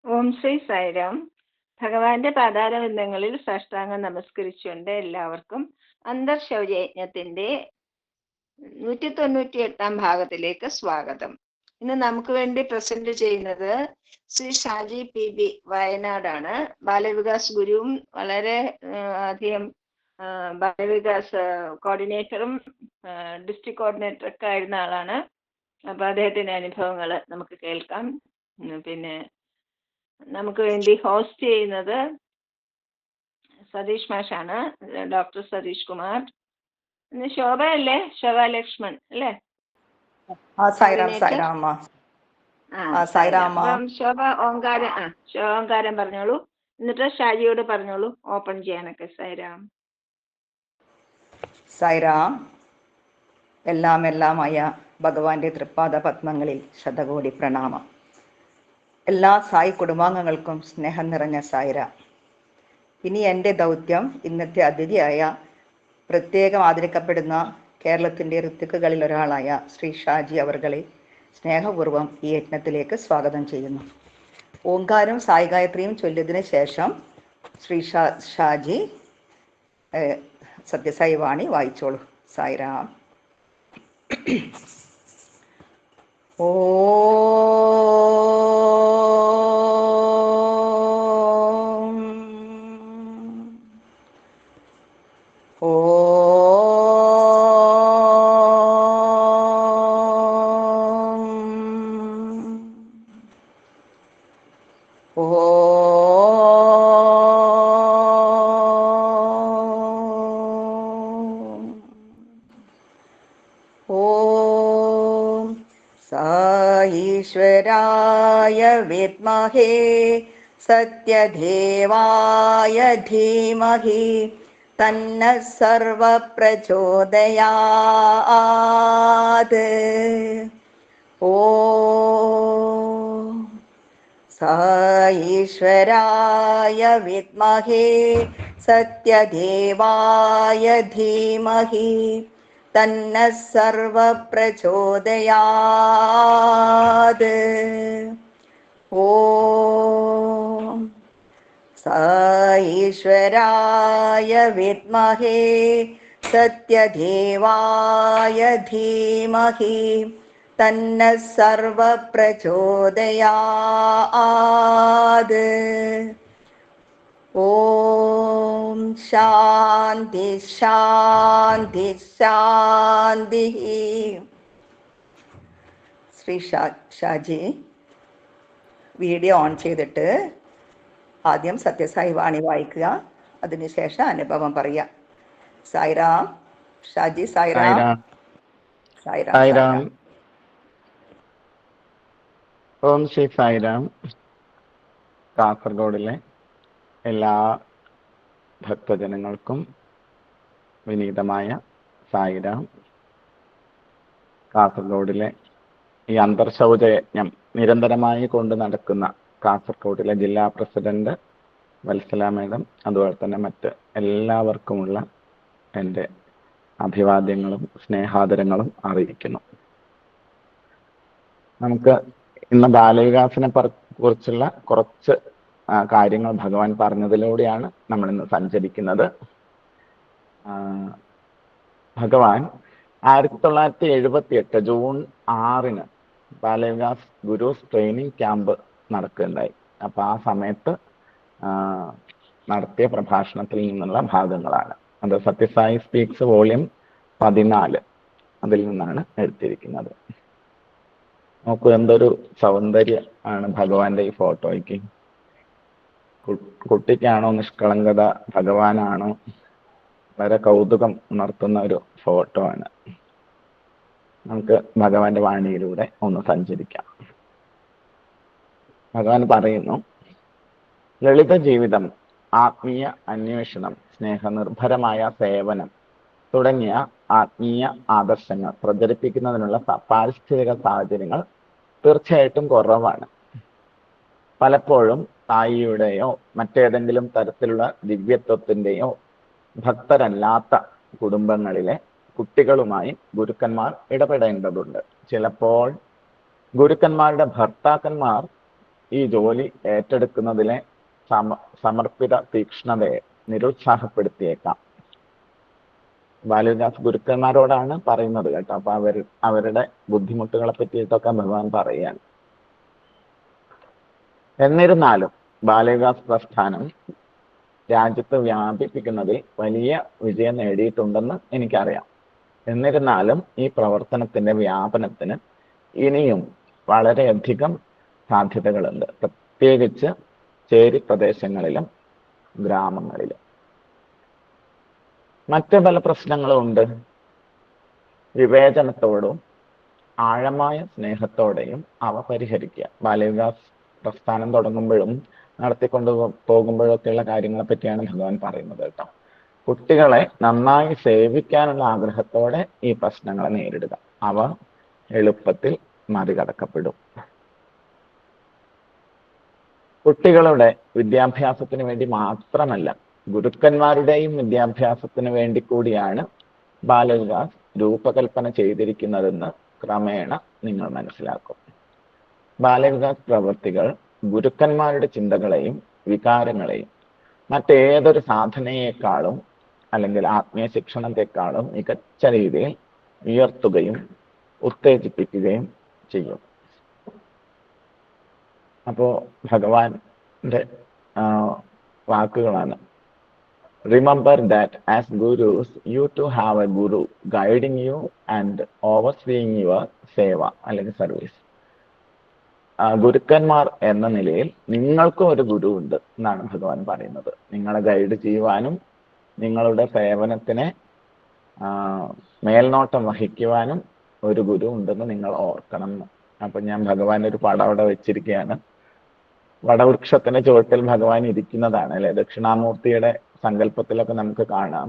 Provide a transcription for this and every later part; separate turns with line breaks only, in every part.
ഓം ശ്രീ സായിരാം. ഭഗവാന്റെ പാതാരവിന്ദങ്ങളിൽ സാഷ്ടാംഗം നമസ്കരിച്ചുകൊണ്ട് എല്ലാവർക്കും അന്തർശൗചയജ്ഞത്തിന്റെ 198 ഭാഗത്തിലേക്ക് സ്വാഗതം. ഇന്ന് നമുക്ക് വേണ്ടി പ്രസന്റ് ചെയ്യുന്നത് ശ്രീ ഷാജി PB വയനാടാണ്. ബാലവികാസ് ഗുരുവും വളരെ അധികം ബാലവികാസ് കോർഡിനേറ്ററും ഡിസ്ട്രിക്ട് കോർഡിനേറ്ററൊക്കെ ആയിരുന്ന ആളാണ്. അപ്പൊ അദ്ദേഹത്തിന്റെ അനുഭവങ്ങൾ നമുക്ക് കേൾക്കാം. പിന്നെ നമുക്ക് വേണ്ടി ഹോസ്റ്റ് ചെയ്യുന്നത് സതീഷ് മാഷാണ്, ഡോക്ടർ സതീഷ് കുമാർ. ശോഭ അല്ലേ? ശോഭ ലക്ഷ്മൺ അല്ലേ? അപ്പം ശോഭ ഓങ്കാരം പറഞ്ഞോളൂ, എന്നിട്ട് ഷാജിയോട് പറഞ്ഞോളൂ ഓപ്പൺ ചെയ്യാനൊക്കെ.
സായിരാം. എല്ലാമായ ഭഗവാന്റെ തൃപ്പാദ പത്മങ്ങളിൽ ശതകോടി പ്രണാമം. എല്ലാ സായി കുടുംബാംഗങ്ങൾക്കും സ്നേഹം നിറഞ്ഞ സായിരാം. ഇനി എൻ്റെ ദൗത്യം ഇന്നത്തെ അതിഥിയായ പ്രത്യേകം ആദരിക്കപ്പെടുന്ന കേരളത്തിൻ്റെ ഋത്വിക്കുകളിൽ ഒരാളായ ശ്രീ ഷാജി അവർകളെ സ്നേഹപൂർവ്വം ഈ യജ്ഞത്തിലേക്ക് സ്വാഗതം ചെയ്യുന്നു. ഓങ്കാരം സായി ഗായത്രിയും ചൊല്ലിയതിന് ശേഷം ശ്രീ ഷാജി സത്യസായി വാണി വായിച്ചോളൂ. സായിരാം. ഓ ഈശ്വരായ വിദ്മഹേ സത്യദേവായ ധീമഹി തന്നഃ സർവപ്രചോദയാത്. ഓം ഈശ്വരായ വിദ്മഹേ സത്യദേവായ ധീമഹി തന്നഃ സർവപ്രചോദയാത്. ഓം ഈശ്വരായ വിദ്മഹേ സത്യദേവായ ധീമഹി തന്നഃ സർവപ്രചോദയാത്. ഓം ശാന്തി ശാന്തി ശാന്തി. ശ്രീ ഷാജി വീഡിയോ ഓൺ ചെയ്തിട്ട് ആദ്യം സത്യസായി വാണി വായിക്കുക, അതിനുശേഷം അനുഭവം പറയുക. സായിരാം. ഷാജി സായിരാം.
സായിരാം. ഓം ശ്രീ സായിരാം. കാസർഗോഡിലെ എല്ലാ ഭക്തജനങ്ങൾക്കും വിനീതമായ സായിരാം. കാസർഗോഡിലെ ഈ അന്തർശൗചയജ്ഞം നിരന്തരമായി കൊണ്ട് നടക്കുന്ന കാസർഗോഡിലെ ജില്ലാ പ്രസിഡന്റ് വത്സല മേഡം, അതുപോലെ തന്നെ മറ്റ് എല്ലാവർക്കുമുള്ള എൻ്റെ അഭിവാദ്യങ്ങളും സ്നേഹാദരങ്ങളും അറിയിക്കുന്നു. നമുക്ക് ഇന്ന് ബാലവികാസിനെ കുറിച്ചുള്ള കുറച്ച് കാര്യങ്ങൾ ഭഗവാൻ പറഞ്ഞതിലൂടെയാണ് നമ്മൾ ഇന്ന് സഞ്ചരിക്കുന്നത്. ഭഗവാൻ 1978 June 6 Balavikas Gurez training camp നടക്കുകയുണ്ടായി. അപ്പൊ ആ സമയത്ത് നടത്തിയ പ്രഭാഷണത്തിൽ നിന്നുള്ള ഭാഗങ്ങളാണ് അത്. സത്യസായി സ്പീക്സ് വോളിയം 14 അതിൽ നിന്നാണ് എടുത്തിരിക്കുന്നത്. നോക്കൂ, എന്തൊരു സൗന്ദര്യം ആണ് ഭഗവാന്റെ ഈ ഫോട്ടോയ്ക്ക്. കുട്ടിക്കാണോ നിഷ്കളങ്കത, ഭഗവാനാണോ? വളരെ കൗതുകം ഉണർത്തുന്ന ഒരു ഫോട്ടോ ആണ്. നമുക്ക് ഭഗവാന്റെ വാണിയിലൂടെ ഒന്ന് സഞ്ചരിക്കാം. ഭഗവാൻ പറയുന്നു, ലളിത ജീവിതം, ആത്മീയ അന്വേഷണം, സ്നേഹനിർഭരമായ സേവനം തുടങ്ങിയ ആത്മീയ ആദർശങ്ങൾ പ്രചരിപ്പിക്കുന്നതിനുള്ള പാരിസ്ഥിതിക സാഹചര്യങ്ങൾ തീർച്ചയായിട്ടും കുറവാണ്. പലപ്പോഴും സായിയുടെയോ മറ്റേതെങ്കിലും തരത്തിലുള്ള ദിവ്യത്വത്തിൻ്റെയോ ഭക്തരല്ലാത്ത കുടുംബങ്ങളിലെ കുട്ടികളുമായി ഗുരുക്കന്മാർ ഇടപെടേണ്ടതുണ്ട്. ചിലപ്പോൾ ഗുരുക്കന്മാരുടെ ഭർത്താക്കന്മാർ ഈ ജോലി ഏറ്റെടുക്കുന്നതിലെ സമർപ്പിത തീക്ഷ്ണതയെ നിരുത്സാഹപ്പെടുത്തിയേക്കാം. ബാലവികാസ് ഗുരുക്കന്മാരോടാണ് പറയുന്നത് കേട്ടോ. അപ്പൊ അവരുടെ ബുദ്ധിമുട്ടുകളെ പറ്റിയിട്ടൊക്കെ ഭഗവാൻ പറയുകയാണ്. എന്നിരുന്നാലും ബാലവികാസ് പ്രസ്ഥാനം രാജ്യത്ത് വ്യാപിപ്പിക്കുന്നതിൽ വലിയ വിജയം നേടിയിട്ടുണ്ടെന്ന് എനിക്കറിയാം. എന്നിരുന്നാലും ഈ പ്രവർത്തനത്തിന്റെ വ്യാപനത്തിന് ഇനിയും വളരെയധികം സാധ്യതകളുണ്ട്, പ്രത്യേകിച്ച് ചേരി പ്രദേശങ്ങളിലും ഗ്രാമങ്ങളിലും. മറ്റ് പല പ്രശ്നങ്ങളും ഉണ്ട്. വിവേചനത്തോടും ആഴമായ സ്നേഹത്തോടെയും അവ പരിഹരിക്കുക. ബാലവികാസ് പ്രസ്ഥാനം തുടങ്ങുമ്പോഴും നടത്തിക്കൊണ്ട് പോകുമ്പോഴൊക്കെയുള്ള കാര്യങ്ങളെ പറ്റിയാണ് ഭഗവാൻ പറയുന്നത് കേട്ടോ. കുട്ടികളെ നന്നായി സേവിക്കാനുള്ള ആഗ്രഹത്തോടെ ഈ പ്രശ്നങ്ങളെ നേരിടുക. അവ എളുപ്പത്തിൽ മറികടക്കപ്പെടും. കുട്ടികളുടെ വിദ്യാഭ്യാസത്തിന് വേണ്ടി മാത്രമല്ല, ഗുരുക്കന്മാരുടെയും വിദ്യാഭ്യാസത്തിന് വേണ്ടി കൂടിയാണ് ബാലവികാസ് രൂപകൽപ്പന ചെയ്തിരിക്കുന്നതെന്ന് ക്രമേണ നിങ്ങൾ മനസ്സിലാക്കും. ബാലവികാസ് പ്രവൃത്തികൾ ഗുരുക്കന്മാരുടെ ചിന്തകളെയും വികാരങ്ങളെയും മറ്റേതൊരു സാധനയെക്കാളും അല്ലെങ്കിൽ ആത്മീയ ശിക്ഷണത്തെക്കാളും മികച്ച രീതിയിൽ ഉയർത്തുകയും ഉത്തേജിപ്പിക്കുകയും ചെയ്യും. അപ്പോ ഭഗവാന്റെ വാക്കുകളാണ്. Remember that as gurus, you too have a guru guiding you and overseeing your seva അല്ലെങ്കിൽ സർവീസ്. ഗുരുക്കന്മാർ എന്ന നിലയിൽ നിങ്ങൾക്കും ഒരു ഗുരു ഉണ്ട് എന്നാണ് ഭഗവാൻ പറയുന്നത്. നിങ്ങളെ ഗൈഡ് ചെയ്യുവാനും നിങ്ങളുടെ സേവനത്തിനെ മേൽനോട്ടം വഹിക്കുവാനും ഒരു ഗുരു ഉണ്ടെന്ന് നിങ്ങൾ ഓർക്കണം. അപ്പൊ ഞാൻ ഭഗവാന്റെ ഒരു പടം അവിടെ വെച്ചിരിക്കുകയാണ്. വടവൃക്ഷത്തിന്റെ ചുവട്ടിൽ ഭഗവാൻ ഇരിക്കുന്നതാണ് അല്ലെ. ദക്ഷിണാമൂർത്തിയുടെ സങ്കല്പത്തിലൊക്കെ നമുക്ക് കാണാം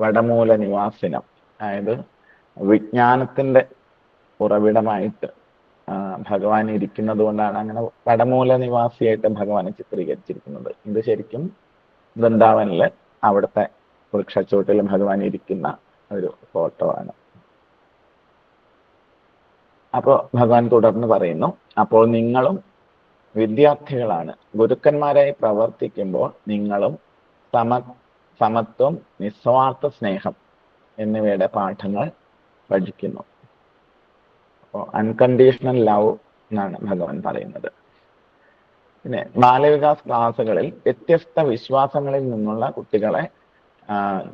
വടമൂല നിവാസിനം, അതായത് വിജ്ഞാനത്തിന്റെ ഉറവിടമായിട്ട് ഭഗവാൻ ഇരിക്കുന്നത് കൊണ്ടാണ് അങ്ങനെ വടമൂല നിവാസിയായിട്ട് ഭഗവാനെ ചിത്രീകരിച്ചിരിക്കുന്നത്. ഇത് ശരിക്കും വൃന്ദാവനില് അവിടുത്തെ വൃക്ഷച്ചോട്ടിൽ ഭഗവാൻ ഇരിക്കുന്ന ഒരു ഫോട്ടോ ആണ്. അപ്പോ ഭഗവാൻ തുടർന്ന് പറയുന്നു, അപ്പോൾ നിങ്ങളും വിദ്യാർത്ഥികളാണ്. ഗുരുക്കന്മാരായി പ്രവർത്തിക്കുമ്പോൾ നിങ്ങളും സമത്വം, നിസ്വാർത്ഥ സ്നേഹം എന്നിവയുടെ പാഠങ്ങൾ പഠിക്കുന്നു. അപ്പോൾ അൺകണ്ടീഷണൽ ലവ് എന്നാണ് ഭഗവാൻ പറയുന്നത്. പിന്നെ ബാലവികാസ് ക്ലാസ്സുകളിൽ വ്യത്യസ്ത വിശ്വാസങ്ങളിൽ നിന്നുള്ള കുട്ടികളെ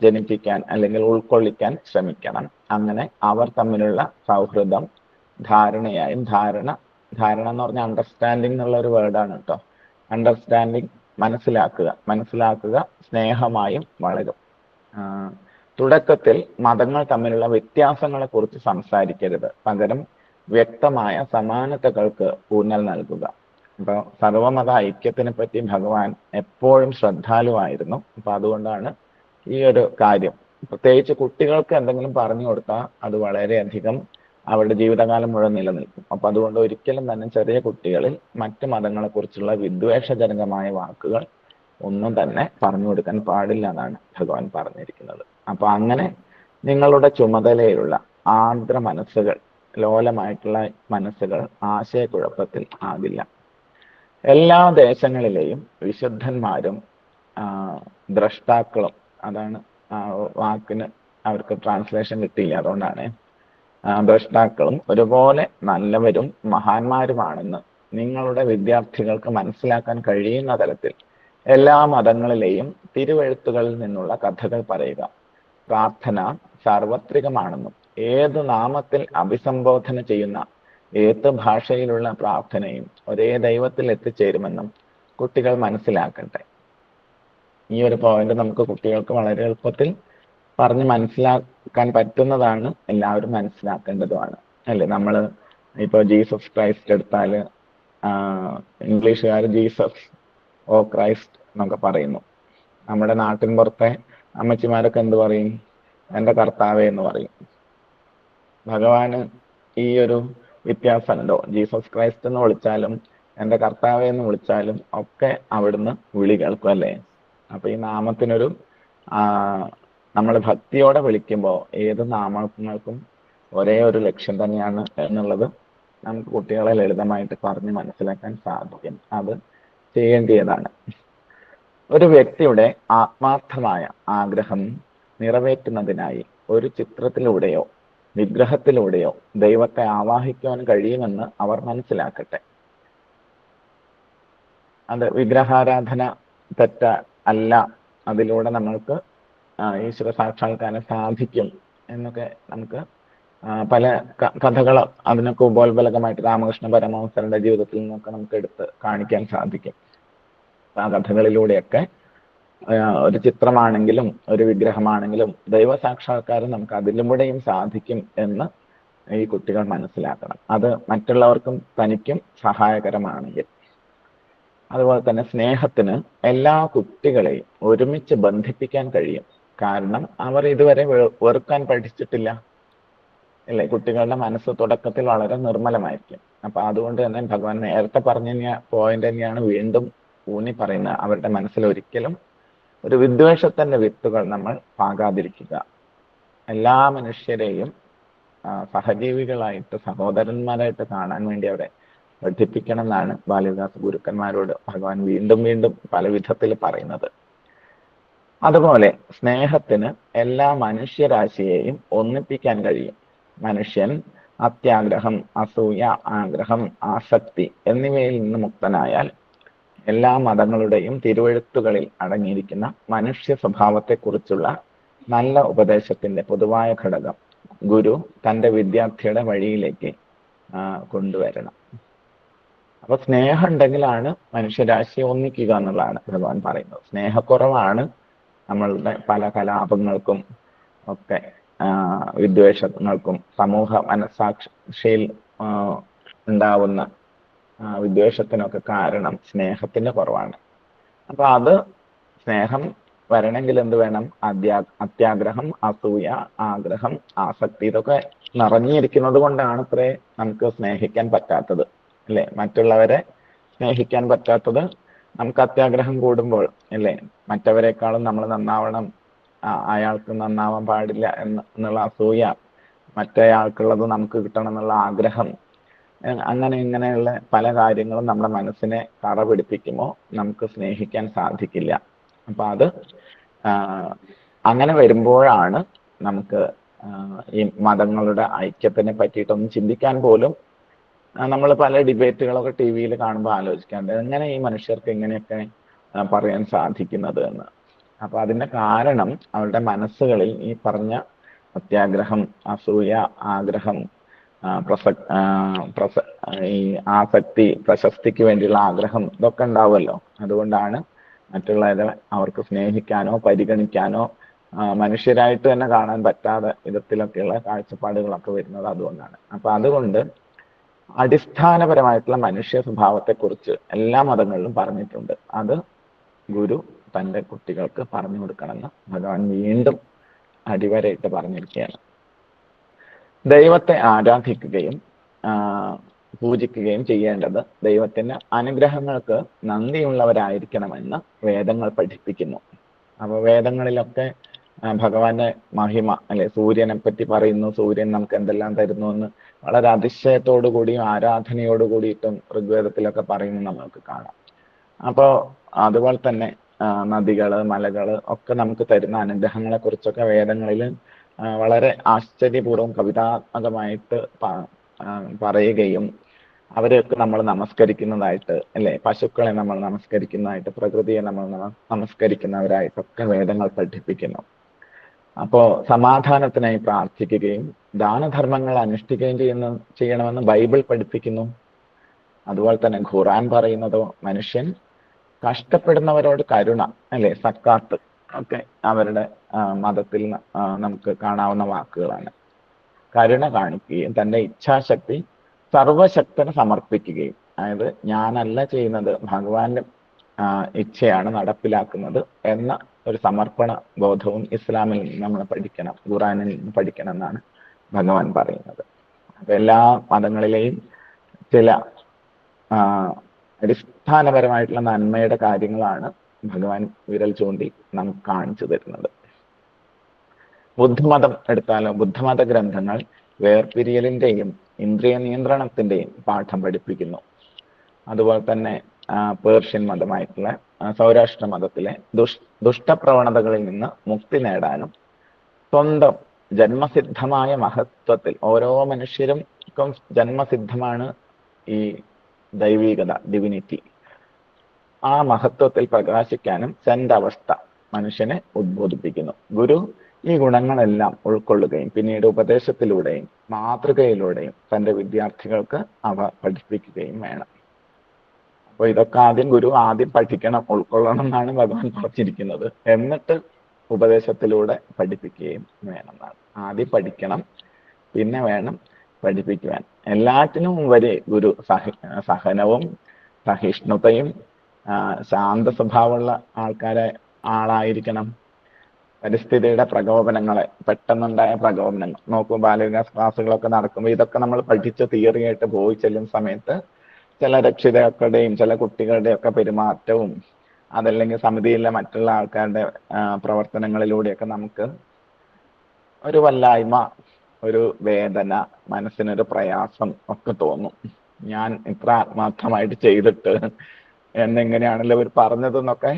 ജനിപ്പിക്കാൻ അല്ലെങ്കിൽ ഉൾക്കൊള്ളിക്കാൻ ശ്രമിക്കണം. അങ്ങനെ അവർ തമ്മിലുള്ള സൗഹൃദം ധാരണയായും ധാരണ എന്ന് പറഞ്ഞാൽ അണ്ടർസ്റ്റാൻഡിങ് എന്നുള്ള ഒരു വേർഡാണ് കേട്ടോ. അണ്ടർസ്റ്റാൻഡിങ് മനസ്സിലാക്കുക സ്നേഹമായും വളരും. തുടക്കത്തിൽ മതങ്ങൾ തമ്മിലുള്ള വ്യത്യാസങ്ങളെ കുറിച്ച് സംസാരിക്കരുത്, പകരം വ്യക്തമായ സമാനതകൾക്ക് ഊന്നൽ നൽകുക. അപ്പൊ സർവമത ഐക്യത്തിനെ പറ്റി ഭഗവാൻ എപ്പോഴും ശ്രദ്ധാലുവായിരുന്നു. അപ്പൊ അതുകൊണ്ടാണ് ഈ ഒരു കാര്യം പ്രത്യേകിച്ച് കുട്ടികൾക്ക് എന്തെങ്കിലും പറഞ്ഞു കൊടുത്താൽ അത് വളരെയധികം അവരുടെ ജീവിതകാലം മുഴുവൻ നിലനിൽക്കും. അപ്പൊ അതുകൊണ്ട് ഒരിക്കലും തന്നെ ചെറിയ കുട്ടികളിൽ മറ്റു മതങ്ങളെ കുറിച്ചുള്ള വിദ്വേഷജനകമായ വാക്കുകൾ ഒന്നും തന്നെ പറഞ്ഞു കൊടുക്കാൻ പാടില്ല എന്നാണ് ഭഗവാൻ പറഞ്ഞിരിക്കുന്നത്. അപ്പൊ അങ്ങനെ നിങ്ങളുടെ ചുമതലയിലുള്ള ആർദ്ര മനസ്സുകൾ, ലോലമായിട്ടുള്ള മനസ്സുകൾ ആശയക്കുഴപ്പത്തിൽ ആകില്ല. എല്ലാ ദേശങ്ങളിലെയും വിശുദ്ധന്മാരും ദ്രഷ്ടാക്കളും, അതാണ് വാക്കിന് അവർക്ക് ട്രാൻസ്ലേഷൻ കിട്ടിയില്ല, അതുകൊണ്ടാണ് ദ്രഷ്ടാക്കളും ഒരുപോലെ നല്ലവരും മഹാന്മാരുമാണെന്ന് നിങ്ങളുടെ വിദ്യാർത്ഥികൾക്ക് മനസ്സിലാക്കാൻ കഴിയുന്ന തരത്തിൽ എല്ലാ മതങ്ങളിലെയും തിരുവെഴുത്തുകളിൽ നിന്നുള്ള കഥകൾ പറയുക. പ്രാർത്ഥന സാർവത്രികമാണെന്നും ഏത് നാമത്തിൽ അഭിസംബോധന ചെയ്യുന്ന ഏത് ഭാഷയിലുള്ള പ്രാർത്ഥനയും ഒരേ ദൈവത്തിൽ എത്തിച്ചേരുമെന്നും കുട്ടികൾ മനസ്സിലാക്കട്ടെ. ഈ ഒരു പോയിന്റ് നമുക്ക് കുട്ടികൾക്ക് വളരെ എളുപ്പത്തിൽ പറഞ്ഞ് മനസ്സിലാക്കാൻ പറ്റുന്നതാണ്, എല്ലാവരും മനസ്സിലാക്കേണ്ടതുമാണ് അല്ലേ. നമ്മൾ ഇപ്പോൾ ജീസസ് ക്രൈസ്റ്റ് എടുത്താൽ ഇംഗ്ലീഷുകാർ ജീസസ് ഓ ക്രൈസ്റ്റ് എന്നൊക്കെ പറയുന്നു. നമ്മുടെ നാട്ടിൻ പുറത്തെ അമ്മച്ചിമാരൊക്കെ എന്ത് പറയും? എൻ്റെ കർത്താവേ എന്ന് പറയും. ഭഗവാന് ഈ ഒരു വ്യത്യാസമുണ്ടോ? ജീസസ് ക്രൈസ്റ്റ് എന്ന് വിളിച്ചാലും എൻ്റെ കർത്താവേ എന്ന് വിളിച്ചാലും ഒക്കെ അവിടുന്ന് വിളി കേൾക്കും അല്ലേ. അപ്പൊ ഈ നാമത്തിനൊരു നമ്മൾ ഭക്തിയോടെ വിളിക്കുമ്പോൾ ഏത് നാമങ്ങൾക്കും ഒരേ ഒരു ലക്ഷ്യം തന്നെയാണ് എന്നുള്ളത് നമുക്ക് കുട്ടികളെ ലളിതമായിട്ട് പറഞ്ഞ് മനസ്സിലാക്കാൻ സാധിക്കും. അത് ചെയ്യേണ്ടതാണ്. ഒരു വ്യക്തിയുടെ ആത്മാർത്ഥമായ ആഗ്രഹം നിറവേറ്റുന്നതിനായി ഒരു ചിത്രത്തിലൂടെയോ വിഗ്രഹത്തിലൂടെയോ ദൈവത്തെ ആവാഹിക്കുവാൻ കഴിയുമെന്ന് അവർ മനസ്സിലാക്കട്ടെ. അത് വിഗ്രഹാരാധന തെറ്റ അല്ല, അതിലൂടെ നമ്മൾക്ക് ഈശ്വര സാക്ഷാത്കാരം സാധിക്കും എന്നൊക്കെ നമുക്ക് പല കഥകൾ അതിനൊക്കെ ഉപോത്ബലകമായിട്ട് രാമകൃഷ്ണ പരമഹംസരുടെ ജീവിതത്തിൽ നിന്നൊക്കെ നമുക്ക് എടുത്ത് കാണിക്കാൻ സാധിക്കും. ആ കഥകളിലൂടെയൊക്കെ ഒരു ചിത്രമാണെങ്കിലും ഒരു വിഗ്രഹമാണെങ്കിലും ദൈവ സാക്ഷാത്കാരം നമുക്ക് അതിലൂടെയും സാധിക്കും എന്ന് ഈ കുട്ടികൾ മനസ്സിലാക്കണം. അത് മറ്റുള്ളവർക്കും തനിക്കും സഹായകരമാണെങ്കിൽ. അതുപോലെ തന്നെ സ്നേഹത്തിന് എല്ലാ കുട്ടികളെയും ഒരുമിച്ച് ബന്ധിപ്പിക്കാൻ കഴിയും. കാരണം അവർ ഇതുവരെ വെറുക്കാൻ പഠിച്ചിട്ടില്ല, അല്ലേ? കുട്ടികളുടെ മനസ്സ് തുടക്കത്തിൽ വളരെ നിർമ്മലമായിരിക്കും. അപ്പൊ അതുകൊണ്ട് തന്നെ ഭഗവാൻ നേരത്തെ പറഞ്ഞ പോയിന്റ് തന്നെയാണ് വീണ്ടും ഊന്നി പറയുന്നത്. അവരുടെ മനസ്സിൽ ഒരിക്കലും ഒരു വിദ്വേഷത്തിന്റെ വിത്തുകൾ നമ്മൾ പാകാതിരിക്കുക. എല്ലാ മനുഷ്യരെയും സഹജീവികളായിട്ട് സഹോദരന്മാരായിട്ട് കാണാൻ വേണ്ടി അവരെ പഠിപ്പിക്കണം എന്നാണ് ബാലവികാസ് ഗുരുക്കന്മാരോട് ഭഗവാൻ വീണ്ടും വീണ്ടും പല വിധത്തിൽ പറയുന്നത്. അതുപോലെ സ്നേഹത്തിന് എല്ലാ മനുഷ്യരാശിയെയും ഒന്നിപ്പിക്കാൻ കഴിയും. മനുഷ്യൻ അത്യാഗ്രഹം, അസൂയ, ആഗ്രഹം, ആസക്തി എന്നിവയിൽ നിന്ന് മുക്തനായാൽ എല്ലാ മതങ്ങളുടെയും തിരുവെഴുത്തുകളിൽ അടങ്ങിയിരിക്കുന്ന മനുഷ്യ സ്വഭാവത്തെക്കുറിച്ചുള്ള നല്ല ഉപദേശത്തിന്റെ പൊതുവായ ഘടകം ഗുരു തൻ്റെ വിദ്യാർത്ഥിയുടെ വഴിയിലേക്ക് കൊണ്ടുവരണം. അപ്പൊ സ്നേഹം ഉണ്ടെങ്കിലാണ് മനുഷ്യരാശിയെ ഒന്നിക്കുക എന്നുള്ളതാണ് ഭഗവാൻ പറയുന്നത്. സ്നേഹക്കുറവാണ് നമ്മളുടെ പല കലാപങ്ങൾക്കും ഒക്കെ വിദ്വേഷങ്ങൾക്കും സമൂഹ മനസാക്ഷിയിൽ ഉണ്ടാവുന്ന വിദ്വേഷത്തിനൊക്കെ കാരണം സ്നേഹത്തിന്റെ കുറവാണ്. അപ്പൊ അത് സ്നേഹം വരണമെങ്കിൽ എന്ത് വേണം? അത്യാഗ്രഹം, അസൂയ, ആഗ്രഹം, ആസക്തി ഇതൊക്കെ നിറഞ്ഞിരിക്കുന്നത് കൊണ്ടാണ് ഇത്രേ നമുക്ക് സ്നേഹിക്കാൻ പറ്റാത്തത്, അല്ലെ? മറ്റുള്ളവരെ സ്നേഹിക്കാൻ പറ്റാത്തത് നമുക്ക് അത്യാഗ്രഹം കൂടുമ്പോൾ, അല്ലേ? മറ്റവരെക്കാളും നമ്മൾ നന്നാവണം, അയാൾക്ക് നന്നാവാൻ പാടില്ല എന്നുള്ള അസൂയ, മറ്റേയാൾക്കുള്ളത് നമുക്ക് കിട്ടണം എന്നുള്ള ആഗ്രഹം, അങ്ങനെ ഇങ്ങനെയുള്ള പല കാര്യങ്ങളും നമ്മുടെ മനസ്സിനെ കറ പിടിപ്പിക്കുമ്പോൾ നമുക്ക് സ്നേഹിക്കാൻ സാധിക്കില്ല. അപ്പൊ അത് അങ്ങനെ വരുമ്പോഴാണ് നമുക്ക് ഈ മതങ്ങളുടെ ഐക്യത്തിനെ പറ്റിയിട്ടൊന്നും ചിന്തിക്കാൻ പോലും നമ്മൾ പല ഡിബേറ്റുകളൊക്കെ ടി വിയിൽ കാണുമ്പോൾ ആലോചിക്കാറുണ്ട്, എങ്ങനെ ഈ മനുഷ്യർക്ക് ഇങ്ങനെയൊക്കെ പറയാൻ സാധിക്കുന്നത് എന്ന്. അപ്പൊ അതിന്റെ കാരണം അവരുടെ മനസ്സുകളിൽ ഈ പറഞ്ഞ അത്യാഗ്രഹം, അസൂയ, ആഗ്രഹം, ഈ ആസക്തി, പ്രശസ്തിക്ക് വേണ്ടിയുള്ള ആഗ്രഹം ഇതൊക്കെ ഉണ്ടാവുമല്ലോ. അതുകൊണ്ടാണ് മറ്റുള്ളവരെ അവർക്ക് സ്നേഹിക്കാനോ പരിഗണിക്കാനോ മനുഷ്യരായിട്ട് തന്നെ കാണാൻ പറ്റാതെ വിധത്തിലൊക്കെയുള്ള കാഴ്ചപ്പാടുകളൊക്കെ വരുന്നത് അതുകൊണ്ടാണ്. അപ്പൊ അതുകൊണ്ട് അടിസ്ഥാനപരമായിട്ടുള്ള മനുഷ്യ സ്വഭാവത്തെക്കുറിച്ച് എല്ലാ മതങ്ങളിലും പറഞ്ഞിട്ടുണ്ട്. അത് ഗുരു തൻ്റെ കുട്ടികൾക്ക് പറഞ്ഞു കൊടുക്കണമെന്ന് ഭഗവാൻ വീണ്ടും അടിവരയിട്ട് പറഞ്ഞിരിക്കുകയാണ്. ദൈവത്തെ ആരാധിക്കുകയും പൂജിക്കുകയും ചെയ്യേണ്ടത് ദൈവത്തിന്റെ അനുഗ്രഹങ്ങൾക്ക് നന്ദിയുള്ളവരായിരിക്കണമെന്ന് വേദങ്ങൾ പഠിപ്പിക്കുന്നു. അപ്പൊ വേദങ്ങളിലൊക്കെ ഭഗവാന്റെ മഹിമ, അല്ലെ, സൂര്യനെ പറ്റി പറയുന്നു. സൂര്യൻ നമുക്ക് എന്തെല്ലാം തരുന്നു എന്ന് വളരെ അതിശയത്തോടു കൂടിയും ആരാധനയോടു കൂടിയിട്ടും ഋഗ്വേദത്തിലൊക്കെ പറയുന്നത് നമുക്ക് കാണാം. അപ്പോ അതുപോലെ തന്നെ നദികള്, മലകള് ഒക്കെ നമുക്ക് തരുന്ന അനുഗ്രഹങ്ങളെ കുറിച്ചൊക്കെ വേദങ്ങളിൽ വളരെ ആശ്ചര്യപൂർവ്വം കവിതാത്മകമായിട്ട് പറയുകയും അവരെയൊക്കെ നമ്മൾ നമസ്കരിക്കുന്നതായിട്ട്, അല്ലെ, പശുക്കളെ നമ്മൾ നമസ്കരിക്കുന്നതായിട്ട്, പ്രകൃതിയെ നമ്മൾ നമസ്കരിക്കുന്നവരായിട്ടൊക്കെ വേദങ്ങൾ പഠിപ്പിക്കുന്നു. അപ്പോ സമാധാനത്തിനായി പ്രാർത്ഥിക്കുകയും ദാനധർമ്മങ്ങൾ അനുഷ്ഠിക്കുകയും ചെയ്യണമെന്ന് ബൈബിൾ പഠിപ്പിക്കുന്നു. അതുപോലെ തന്നെ ഖുർആൻ പറയുന്നതോ മനുഷ്യൻ കഷ്ടപ്പെടുന്നവരോട് കരുണ, അല്ലെ, സക്കാത്ത് ഒക്കെ അവരുടെ മതത്തിൽ നമുക്ക് കാണാവുന്ന വാക്കുകളാണ്. കരുണ കാണിക്കുകയും തൻ്റെ ഇച്ഛാശക്തി സർവശക്തന് സമർപ്പിക്കുകയും, അതായത് ഞാനല്ല ചെയ്യുന്നത്, ഭഗവാന്റെ ഇച്ഛയാണ് നടപ്പിലാക്കുന്നത് എന്ന ഒരു സമർപ്പണ ബോധവും ഇസ്ലാമിൽ നിന്ന് നമ്മൾ പഠിക്കണം, ഖുറാനിൽ നിന്ന് പഠിക്കണം എന്നാണ് ഭഗവാൻ പറയുന്നത്. അപ്പൊ എല്ലാ മതങ്ങളിലെയും ചില അടിസ്ഥാനപരമായിട്ടുള്ള നന്മയുടെ കാര്യങ്ങളാണ് ഭഗവാൻ വിരൽ ചൂണ്ടി നമുക്ക് കാണിച്ചു തരുന്നത്. ബുദ്ധമതം എടുത്താലോ, ബുദ്ധമത ഗ്രന്ഥങ്ങൾ വേർപിരിയലിന്റെയും ഇന്ദ്രിയ നിയന്ത്രണത്തിന്റെയും പാഠം പഠിപ്പിക്കുന്നു. അതുപോലെ തന്നെ പേർഷ്യൻ മതമായിട്ടുള്ള സൗരാഷ്ട്ര മതത്തിലെ ദുഷ്ടപ്രവണതകളിൽ നിന്ന് മുക്തി നേടാനും സ്വന്തം ജന്മസിദ്ധമായ മഹത്വത്തിൽ, ഓരോ മനുഷ്യർക്കും ജന്മസിദ്ധമാണ് ഈ ദൈവികത, ഡിവിനിറ്റി, ആ മഹത്വത്തിൽ പ്രകാശിക്കാനും സെന്റ് അവസ്ഥ മനുഷ്യനെ ഉദ്ബോധിപ്പിക്കുന്നു. ഗുരു ഈ ഗുണങ്ങളെല്ലാം ഉൾക്കൊള്ളുകയും പിന്നീട് ഉപദേശത്തിലൂടെയും മാതൃകയിലൂടെയും തന്റെ വിദ്യാർത്ഥികൾക്ക് അവ പഠിപ്പിക്കുകയും വേണം. അപ്പൊ ഇതൊക്കെ ഗുരു ആദ്യം പഠിക്കണം, ഉൾക്കൊള്ളണം എന്നാണ് ഭഗവാൻ പറഞ്ഞിരിക്കുന്നത്. എന്നിട്ട് ഉപദേശത്തിലൂടെ പഠിപ്പിക്കുകയും വേണമെന്നാണ്. ആദ്യം പഠിക്കണം, പിന്നെ വേണം പഠിപ്പിക്കുവാൻ. എല്ലാറ്റിനും ഉപരി ഗുരു സഹനവും സഹിഷ്ണുതയും ശാന്ത സ്വഭാവമുള്ള ആളായിരിക്കണം. പരിസ്ഥിതിയുടെ പ്രകോപനങ്ങളെ, പെട്ടെന്നുണ്ടായ പ്രകോപനങ്ങൾ നോക്കൂ. ബാലവികാസ് ക്ലാസ്സുകളൊക്കെ നടക്കുമ്പോൾ ഇതൊക്കെ നമ്മൾ പഠിച്ച് തിയറിയായിട്ട് പോയി ചെല്ലുന്ന സമയത്ത് ചില രക്ഷിതാക്കളുടെയും ചില കുട്ടികളുടെയും ഒക്കെ പെരുമാറ്റവും അതല്ലെങ്കിൽ സമിതിയിലെ മറ്റുള്ള ആൾക്കാരുടെ പ്രവർത്തനങ്ങളിലൂടെയൊക്കെ നമുക്ക് ഒരു വല്ലായ്മ, ഒരു വേദന, മനസ്സിനൊരു പ്രയാസം ഒക്കെ തോന്നും. ഞാൻ ഇത്ര ആത്മാർത്ഥമായിട്ട് ചെയ്തിട്ട് എന്നെങ്ങനെയാണല്ലോ ഇവർ പറഞ്ഞതെന്നൊക്കെ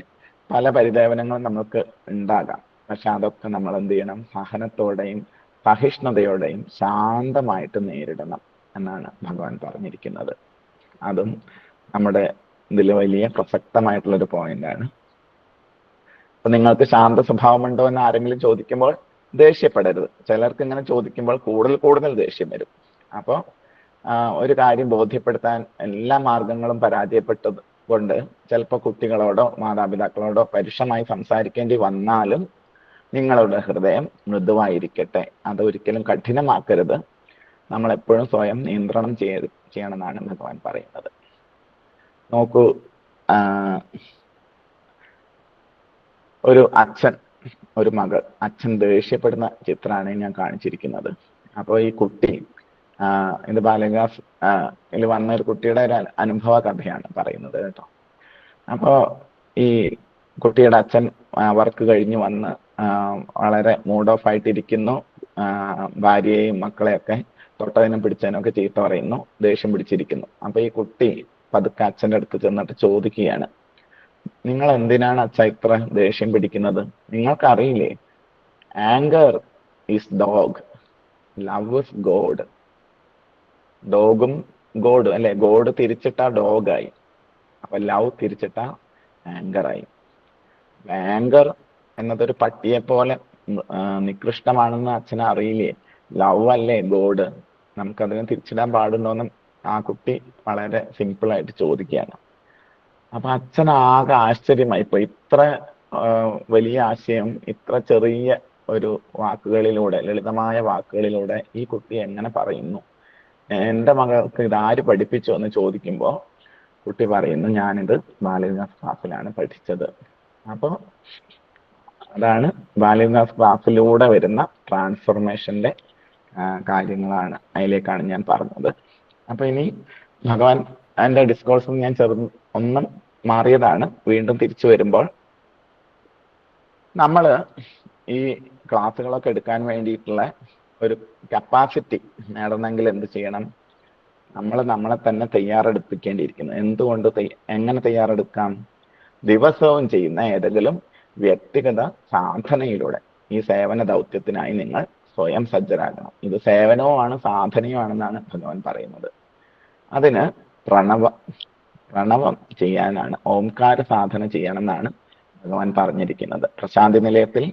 പല പരിദേവനങ്ങളും നമുക്ക് ഉണ്ടാകാം. പക്ഷെ അതൊക്കെ നമ്മൾ എന്ത് ചെയ്യണം? സഹനത്തോടെയും സഹിഷ്ണുതയോടെയും ശാന്തമായിട്ട് നേരിടണം എന്നാണ് ഭഗവാൻ പറഞ്ഞിരിക്കുന്നത്. അതും നമ്മുടെ ഇതിൽ വലിയ പ്രസക്തമായിട്ടുള്ളൊരു പോയിന്റാണ്. അപ്പൊ നിങ്ങൾക്ക് ശാന്ത സ്വഭാവമുണ്ടോ എന്ന് ആരെങ്കിലും ചോദിക്കുമ്പോൾ ദേഷ്യപ്പെടരുത്. ചിലർക്ക് ഇങ്ങനെ ചോദിക്കുമ്പോൾ കൂടുതൽ ദേഷ്യം വരും. അപ്പോൾ ഒരു കാര്യം ബോധ്യപ്പെടുത്താൻ എല്ലാ മാർഗങ്ങളും പരാജയപ്പെട്ടത് കൊണ്ട് ചിലപ്പോൾ കുട്ടികളോടോ മാതാപിതാക്കളോടോ പരുഷമായി സംസാരിക്കേണ്ടി വന്നാലും നിങ്ങളുടെ ഹൃദയം മൃദുവായിരിക്കട്ടെ. അത് ഒരിക്കലും കഠിനമാക്കരുത്. നമ്മൾ എപ്പോഴും സ്വയം നിയന്ത്രണം ചെയ്യണമെന്നാണ് ഭഗവാൻ പറയുന്നത്. നോക്കൂ, ഒരു അച്ഛൻ, ഒരു മകൾ, അച്ഛൻ ദേഷ്യപ്പെടുന്ന ചിത്രമാണ് ഞാൻ കാണിച്ചിരിക്കുന്നത്. അപ്പോൾ ഈ കുട്ടി, ഇത് ബാലവികാസ് ഇതിൽ വന്ന ഒരു കുട്ടിയുടെ ഒരു അനുഭവ കഥയാണ് പറയുന്നത് കേട്ടോ. അപ്പോ ഈ കുട്ടിയുടെ അച്ഛൻ വർക്ക് കഴിഞ്ഞ് വന്ന് വളരെ മൂഡ് ഓഫ് ആയിട്ടിരിക്കുന്നു. ഭാര്യയെയും മക്കളെയൊക്കെ തൊട്ടതിനും പിടിച്ചതിനും ഒക്കെ ചീത്ത പറയുന്നു, ദേഷ്യം പിടിച്ചിരിക്കുന്നു. അപ്പൊ ഈ കുട്ടി പതുക്കെ അച്ഛൻ്റെ അടുത്ത് ചെന്നിട്ട് ചോദിക്കുകയാണ്, നിങ്ങൾ എന്തിനാണ് അച്ഛ ഇത്ര ദേഷ്യം പിടിക്കുന്നത്? നിങ്ങൾക്കറിയില്ലേ, anger is dog, love is god. ഡോഗും ഗോഡ് അല്ലെ, ഗോഡ് തിരിച്ചിട്ട ഡോഗായി, അപ്പൊ ലവ് തിരിച്ചിട്ട ആങ്കറായി. ആങ്കർ എന്നതൊരു പട്ടിയെ പോലെ നികൃഷ്ടമാണെന്ന് അച്ഛന് അറിയില്ലേ? ലവ് അല്ലേ ഗോഡ്, നമുക്കതിനെ തിരിച്ചിടാൻ പാടുണ്ടോന്നും ആ കുട്ടി വളരെ സിമ്പിളായിട്ട് ചോദിക്കുകയാണ്. അപ്പൊ അച്ഛൻ ആകെ ആശ്ചര്യമായി പോയി. ഇത്ര വലിയ ആശയം ഇത്ര ചെറിയ ഒരു വാക്കുകളിലൂടെ, ലളിതമായ വാക്കുകളിലൂടെ ഈ കുട്ടി എങ്ങനെ പറയുന്നു? എൻ്റെ മകൾക്ക് ഇതാര് പഠിപ്പിച്ചു എന്ന് ചോദിക്കുമ്പോൾ കുട്ടി പറയുന്നു, ഞാനിത് ബാലവികാസ് ക്ലാസ്സിലാണ് പഠിച്ചത്. അപ്പോൾ അതാണ് ബാലവികാസ് ക്ലാസ്സിലൂടെ വരുന്ന ട്രാൻസ്ഫോർമേഷന്റെ കാര്യങ്ങളാണ്, അതിലേക്കാണ് ഞാൻ പറഞ്ഞത്. അപ്പൊ ഇനി ഭഗവാൻ എൻ്റെ ഡിസ്കോഴ്സ് ഞാൻ ഒന്നും മാറിയതാണ്. വീണ്ടും തിരിച്ചു വരുമ്പോൾ നമ്മൾ ഈ ക്ലാസ്സുകളൊക്കെ എടുക്കാൻ വേണ്ടിയിട്ടുള്ള ഒരു കപ്പാസിറ്റി നേടണമെങ്കിൽ എന്ത് ചെയ്യണം? നമ്മളെ തന്നെ തയ്യാറെടുപ്പിക്കേണ്ടിയിരിക്കുന്നു. എന്തുകൊണ്ട് എങ്ങനെ തയ്യാറെടുക്കാം? ദിവസവും ചെയ്യുന്ന ഏതെങ്കിലും വ്യക്തിഗത സാധനയിലൂടെ ഈ സേവന ദൗത്യത്തിനായി നിങ്ങൾ സ്വയം സജ്ജരാകണം. ഇത് സേവനവുമാണ് സാധനയുമാണെന്നാണ് ഭഗവാൻ പറയുന്നത്. അതിന് പ്രണവം ചെയ്യാനാണ്, ഓംകാര സാധന ചെയ്യണമെന്നാണ് ഭഗവാൻ പറഞ്ഞിരിക്കുന്നത്. പ്രശാന്തി നിലയത്തിൽ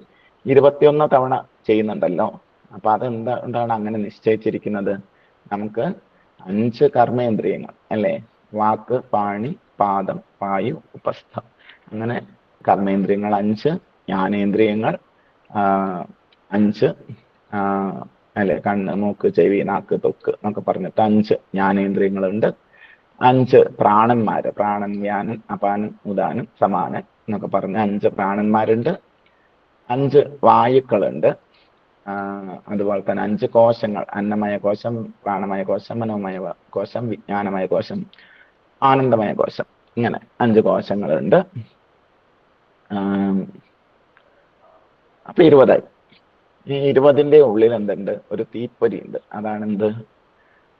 21 തവണ ചെയ്യുന്നുണ്ടല്ലോ. അപ്പൊ അതെന്താണ് അങ്ങനെ നിശ്ചയിച്ചിരിക്കുന്നത്? നമുക്ക് 5 കർമ്മേന്ദ്രിയങ്ങൾ അല്ലെ, വാക്ക്, പാണി, പാദം, വായു, ഉപസ്ഥം, അങ്ങനെ കർമ്മേന്ദ്രിയങ്ങൾ 5, ജ്ഞാനേന്ദ്രിയങ്ങൾ 5 അല്ലെ, കണ്ണ്, മൂക്ക്, ചെവി, നാക്ക്, ത്വക്ക് എന്നൊക്കെ പറഞ്ഞിട്ട് 5 ജ്ഞാനേന്ദ്രിയങ്ങളുണ്ട്. 5 പ്രാണന്മാര്, പ്രാണൻ, വ്യാനൻ, അപാനൻ, ഉദാനൻ, സമാനൻ എന്നൊക്കെ പറഞ്ഞ 5 പ്രാണന്മാരുണ്ട്. 5 വായുക്കളുണ്ട്. അതുപോലെ തന്നെ 5 കോശങ്ങൾ, അന്നമയ കോശം, പ്രാണമയ കോശം, മനോമയ കോശം, വിജ്ഞാനമയ കോശം, ആനന്ദമയ കോശം, ഇങ്ങനെ 5 കോശങ്ങളുണ്ട്. അപ്പൊ 20ആയി. ഈ 20ന്റെ ഉള്ളിൽ എന്തുണ്ട്? ഒരു തീപ്പൊരി ഉണ്ട്. അതാണ് എന്ത്?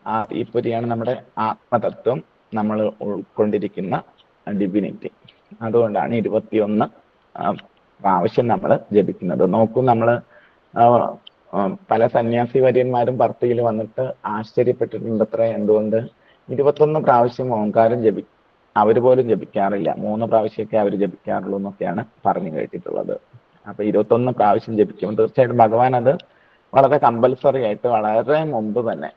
ആ തീപ്പൊരിയാണ് നമ്മുടെ ആത്മതത്വം, നമ്മൾ ഉൾക്കൊണ്ടിരിക്കുന്ന ഡിവിനിറ്റി. അതുകൊണ്ടാണ് 21 പ്രാവശ്യം നമ്മൾ ജപിക്കുന്നത്. നോക്കൂ, നമ്മൾ പല സന്യാസി വര്യന്മാരും ഭർത്തിയിൽ വന്നിട്ട് ആശ്ചര്യപ്പെട്ടിട്ടുണ്ട് അത്ര. എന്തുകൊണ്ട്? 21 പ്രാവശ്യം ഓംകാരം അവർ പോലും ജപിക്കാറില്ല. 3 പ്രാവശ്യമൊക്കെ അവർ ജപിക്കാറുള്ളൂ എന്നൊക്കെയാണ് പറഞ്ഞു കേട്ടിട്ടുള്ളത്. അപ്പൊ 21 പ്രാവശ്യം ജപിക്കുമ്പോൾ തീർച്ചയായിട്ടും ഭഗവാൻ അത് വളരെ കമ്പൽസറി ആയിട്ട് വളരെ മുമ്പ് തന്നെ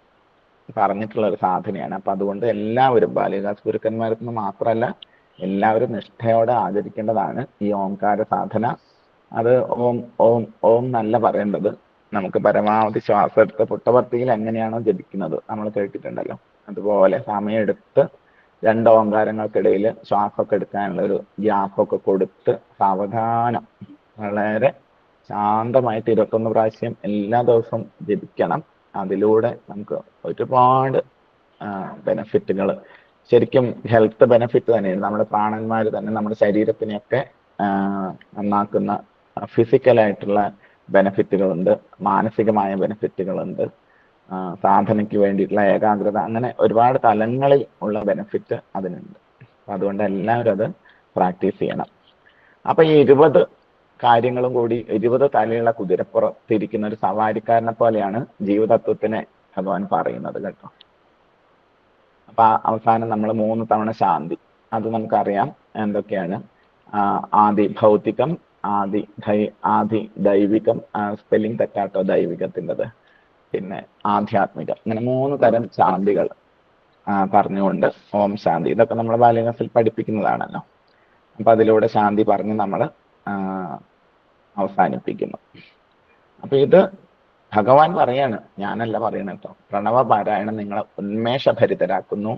പറഞ്ഞിട്ടുള്ള ഒരു സാധനയാണ്. അപ്പൊ അതുകൊണ്ട് എല്ലാവരും ബാല്യദാസ് ഗുരുക്കന്മാർക്ക് മാത്രമല്ല, എല്ലാവരും നിഷ്ഠയോടെ ആചരിക്കേണ്ടതാണ് ഈ ഓംകാര സാധന. അത് ഓം ഓം ഓം നല്ല പറയേണ്ടത്. നമുക്ക് പരമാവധി ശ്വാസം എടുത്ത് പുട്ടപർത്തിയിൽ എങ്ങനെയാണോ ജപിക്കുന്നത് നമ്മൾ കേട്ടിട്ടുണ്ടല്ലോ, അതുപോലെ സമയമെടുത്ത് 2 ഓംകാരങ്ങൾക്കിടയിൽ ശ്വാസമൊക്കെ എടുക്കാനുള്ള ഒരു ഗ്യാപ്പൊക്കെ കൊടുത്ത് സാവധാനം വളരെ ശാന്തമായിട്ട് 21 പ്രാവശ്യം എല്ലാ ദിവസവും ജപിക്കണം. അതിലൂടെ നമുക്ക് ഒരുപാട് ബെനഫിറ്റുകൾ, ശരിക്കും ഹെൽത്ത് ബെനഫിറ്റ് തന്നെയാണ്. നമ്മുടെ പ്രാണന്മാർ തന്നെ നമ്മുടെ ശരീരത്തിനെയൊക്കെ നന്നാക്കുന്ന ഫിസിക്കലായിട്ടുള്ള ബെനഫിറ്റുകളുണ്ട്, മാനസികമായ ബെനഫിറ്റുകളുണ്ട്, സാധനയ്ക്ക് വേണ്ടിയിട്ടുള്ള ഏകാഗ്രത, അങ്ങനെ ഒരുപാട് തലങ്ങളിൽ ഉള്ള ബെനഫിറ്റ് അതിനുണ്ട്. അതുകൊണ്ട് എല്ലാവരും അത് പ്രാക്ടീസ് ചെയ്യണം. അപ്പൊ ഈ 20 കാര്യങ്ങളും കൂടി 20 തലയുള്ള കുതിരപ്പുറത്തിരിക്കുന്ന ഒരു സവാരിക്കാരനെ പോലെയാണ് ജീവതത്വത്തിനെ ഭഗവാൻ പറയുന്നത് കേട്ടോ. അപ്പൊ അവസാനം നമ്മൾ 3 തവണ ശാന്തി, അത് നമുക്കറിയാം എന്തൊക്കെയാണ്. ആദി ഭൗതികം, ആദി ദൈവികം, സ്പെല്ലിംഗ് തെറ്റാട്ടോ ദൈവികത്തിൻ്റെത്, പിന്നെ ആധ്യാത്മികം, അങ്ങനെ 3 തരം ശാന്തികൾ പറഞ്ഞുകൊണ്ട് ഓം ശാന്തി, ഇതൊക്കെ നമ്മൾ ബാല്യകാലത്തിൽ പഠിപ്പിക്കുന്നതാണല്ലോ. അപ്പൊ അതിലൂടെ ശാന്തി പറഞ്ഞ് നമ്മൾ അവസാനിപ്പിക്കുന്നു. അപ്പൊ ഇത് ഭഗവാൻ പറയാണ്, ഞാനല്ല പറയണ കേട്ടോ. പ്രണവ പാരായണം നിങ്ങളെ ഉന്മേഷഭരിതരാക്കുന്നു,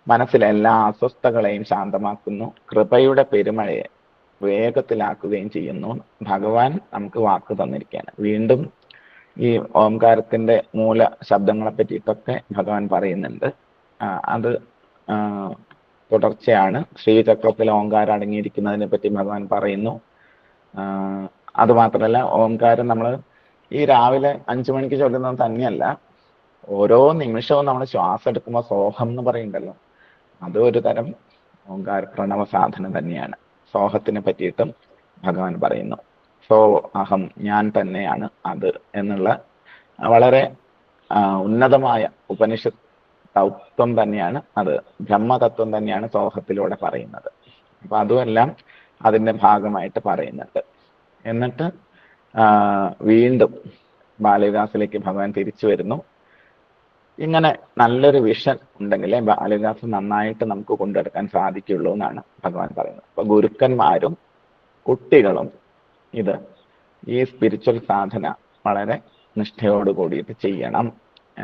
മനസ്സിലെ എല്ലാ അസ്വസ്ഥകളെയും ശാന്തമാക്കുന്നു, കൃപയുടെ പെരുമഴയെ വേഗത്തിലാക്കുകയും ചെയ്യുന്നു. ഭഗവാൻ നമുക്ക് വാക്ക് തന്നിരിക്കുകയാണ്. വീണ്ടും ഈ ഓംകാരത്തിന്റെ മൂല ശബ്ദങ്ങളെ പറ്റിയിട്ടൊക്കെ ഭഗവാൻ പറയുന്നുണ്ട്. അത് തുടർച്ചയാണ്. ശ്രീചക്രത്തിൽ ഓംകാരം അടങ്ങിയിരിക്കുന്നതിനെ പറ്റി ഭഗവാൻ പറയുന്നു. അത് മാത്രമല്ല, ഓംകാരം നമ്മൾ ഈ രാവിലെ 5 മണിക്ക് ചൊല്ലുന്നത് തന്നെയല്ല, ഓരോ നിമിഷവും നമ്മൾ ശ്വാസം എടുക്കുമ്പോൾ സോഹം എന്ന് പറയുന്നുണ്ടല്ലോ, അത് ഒരു തരം ഓംകാര പ്രണവ സാധന തന്നെയാണ്. സോഹത്തിനെ പറ്റിയിട്ടും ഭഗവാൻ പറയുന്നു. സോ അഹം, ഞാൻ തന്നെയാണ് അത് എന്നുള്ള വളരെ ഉന്നതമായ ഉപനിഷത്ത് തത്വം തന്നെയാണ് അത്. ബ്രഹ്മതത്വം തന്നെയാണ് സോഹത്തിലൂടെ പറയുന്നത്. അപ്പൊ അതുമെല്ലാം അതിന്റെ ഭാഗമായിട്ട് പറയുന്നുണ്ട്. എന്നിട്ട് വീണ്ടും ബാല്യദാസിലേക്ക് ഭഗവാൻ തിരിച്ചു വരുന്നു. ഇങ്ങനെ നല്ലൊരു വിഷൻ ഉണ്ടെങ്കിലേ ബാല്യദാസ് നന്നായിട്ട് നമുക്ക് കൊണ്ടെടുക്കാൻ സാധിക്കുള്ളൂ എന്നാണ് ഭഗവാൻ പറയുന്നത്. അപ്പൊ ഗുരുക്കന്മാരും കുട്ടികളും ഈ സ്പിരിച്വൽ സാധന വളരെ നിഷ്ഠയോട് കൂടിയിട്ട് ചെയ്യണം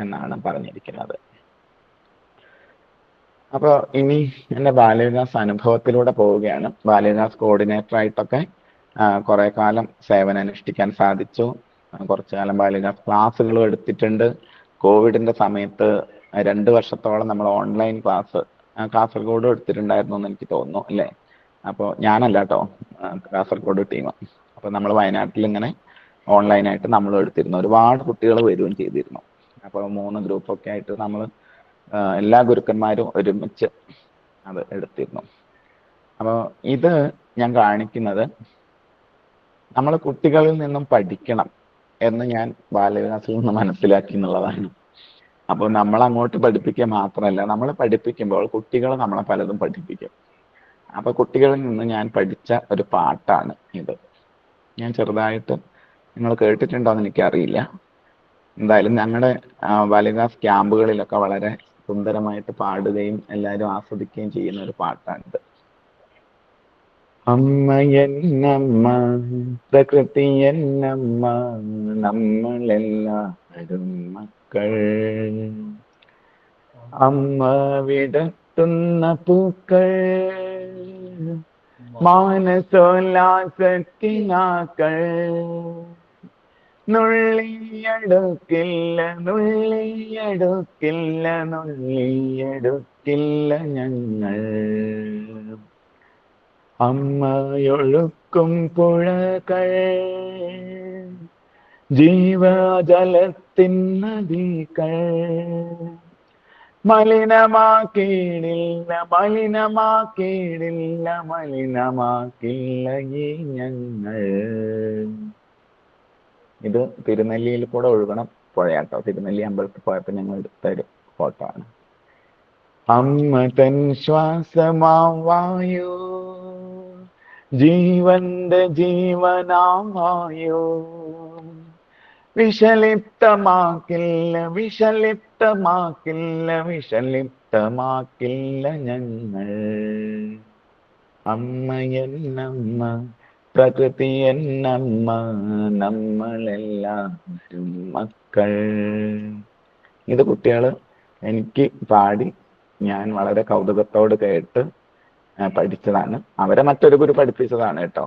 എന്നാണ് പറഞ്ഞിരിക്കുന്നത്. അപ്പോൾ ഇനി എൻ്റെ ബാല്യദാസ് അനുഭവത്തിലൂടെ പോവുകയാണ്. ബാല്യദാസ് കോർഡിനേറ്റർ ആയിട്ടൊക്കെ കുറെ കാലം സേവനം അനുഷ്ഠിക്കാൻ സാധിച്ചു. കുറച്ചു കാലം ബാല്യദാസ് ക്ലാസ്സുകളും എടുത്തിട്ടുണ്ട്. കോവിഡിന്റെ സമയത്ത് 2 വർഷത്തോളം നമ്മൾ ഓൺലൈൻ ക്ലാസ് കാസർഗോഡ് എടുത്തിട്ടുണ്ടായിരുന്നു എന്ന് എനിക്ക് തോന്നുന്നു, അല്ലേ? അപ്പോൾ ഞാനല്ല കേട്ടോ, കാസർഗോഡ് ടീം. അപ്പോൾ നമ്മൾ വയനാട്ടിൽ ഇങ്ങനെ ഓൺലൈനായിട്ട് നമ്മൾ എടുത്തിരുന്നു. ഒരുപാട് കുട്ടികൾ വരികയും ചെയ്തിരുന്നു. അപ്പോൾ 3 ഗ്രൂപ്പൊക്കെ ആയിട്ട് നമ്മൾ എല്ലാ ഗുരുക്കന്മാരും ഒരുമിച്ച് അത് എടുത്തിരുന്നു. അപ്പോൾ ഇത് ഞാൻ കാണിക്കുന്നത് നമ്മൾ കുട്ടികളിൽ നിന്നും പഠിക്കണം എന്ന് ഞാൻ ബാല്യവികാസിൽ നിന്ന് മനസ്സിലാക്കി എന്നുള്ളതാണ്. അപ്പോൾ നമ്മൾ അങ്ങോട്ട് പഠിപ്പിക്കുക മാത്രമല്ല, നമ്മൾ പഠിപ്പിക്കുമ്പോൾ കുട്ടികൾ നമ്മളെ പലതും പഠിപ്പിക്കും. അപ്പൊ കുട്ടികളിൽ നിന്ന് ഞാൻ പഠിച്ച ഒരു പാട്ടാണ് ഇത്. ഞാൻ ചെറുതായിട്ട്, നിങ്ങൾ കേട്ടിട്ടുണ്ടോയെന്ന് എനിക്കറിയില്ല. എന്തായാലും ഞങ്ങളുടെ ബാല്യവികാസ് ക്യാമ്പുകളിലൊക്കെ വളരെ സുന്ദരമായിട്ട് പാടുകയും എല്ലാവരും ആസ്വദിക്കുകയും ചെയ്യുന്ന ഒരു പാട്ടാണിത്. അമ്മ എന്നമ്മ, പ്രകൃതി എന്നമ്മ, നമ്മളെല്ലാവരും മക്കൾ. അമ്മ വിടത്തുന്ന പൂക്കൾ, മാനസോല്ലാസത്തിനാക്കൾ. നുള്ളിയെടുക്കില്ല നുള്ളിയെടുക്കില്ല നുള്ളിയെടുക്കില്ല ഞങ്ങൾ. അമ്മയൊഴുക്കും പുഴകൾ, ജീവജലത്തിൻ നദികൾ മലിനമാക്കിയിടില്ല, മലിനമാക്കിയിടില്ല, മലിനമാക്കില്ല ഈ ഞങ്ങൾ. ഇത് തിരുനെല്ലിയിൽ കൂടെ ഒഴുകണം പുഴയാട്ടോ. തിരുനെല്ലി അമ്പലത്തിൽ പോയപ്പോൾ ഞങ്ങൾ എടുത്തൊരു ഫോട്ടോ ആണ്. അമ്മ തൻ ശ്വാസമാവായോ, ജീവന്റെ ജീവനാവായോ, വിഷലിപ്തമാക്കില്ല, വിഷലിപ്തമാക്കില്ല, വിഷലിപ്തമാക്കില്ല ഞങ്ങൾ. അമ്മ എന്നമ്മ, പ്രകൃതി എന്നമ്മ, നമ്മളെല്ലാവരും മക്കൾ. ഇത് കുട്ടികള് എനിക്ക് പാടി ഞാൻ വളരെ കൗതുകത്തോട് കേട്ട് പഠിച്ചതാണ്. അവരെ മറ്റൊരു ഗുരു പഠിപ്പിച്ചതാണ് കേട്ടോ.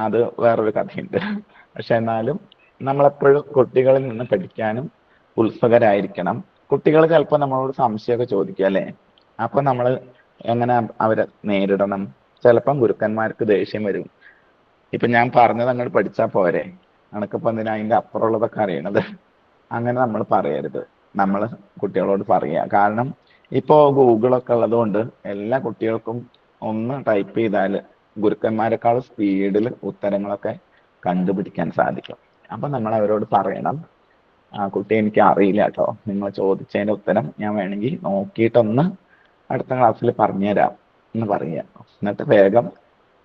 അത് വേറൊരു കഥയുണ്ട്. പക്ഷെ എന്നാലും നമ്മളെപ്പോഴും കുട്ടികളിൽ നിന്ന് പഠിക്കാനും ഉത്സുകരായിരിക്കണം. കുട്ടികൾ ചിലപ്പോൾ നമ്മളോട് സംശയമൊക്കെ ചോദിക്കും അല്ലേ? അപ്പൊ നമ്മൾ എങ്ങനെ അവരെ നേരിടണം? ചിലപ്പം ഗുരുക്കന്മാർക്ക് ദേഷ്യം വരും. ഇപ്പൊ ഞാൻ പറഞ്ഞത് അങ്ങോട്ട് പഠിച്ചാൽ പോരെ, അനക്കിപ്പോ എന്തിനാ അതിന്റെ അപ്പുറമുള്ളതൊക്കെ അറിയണത്? അങ്ങനെ നമ്മൾ പറയരുത്. നമ്മൾ കുട്ടികളോട് പറയുക. കാരണം ഇപ്പോ ഗൂഗിളൊക്കെ ഉള്ളത് കൊണ്ട് എല്ലാ കുട്ടികൾക്കും ഒന്ന് ടൈപ്പ് ചെയ്താൽ ഗുരുക്കന്മാരെക്കാൾ സ്പീഡിൽ ഉത്തരങ്ങളൊക്കെ കണ്ടുപിടിക്കാൻ സാധിക്കും. അപ്പൊ നമ്മൾ അവരോട് പറയണം, കുട്ടി എനിക്ക് അറിയില്ല കേട്ടോ, നിങ്ങൾ ചോദിച്ചതിന്റെ ഉത്തരം ഞാൻ വേണമെങ്കിൽ നോക്കിയിട്ടൊന്ന് അടുത്ത ക്ലാസ്സിൽ പറഞ്ഞുതരാം എന്ന് പറയുക. എന്നിട്ട് വേഗം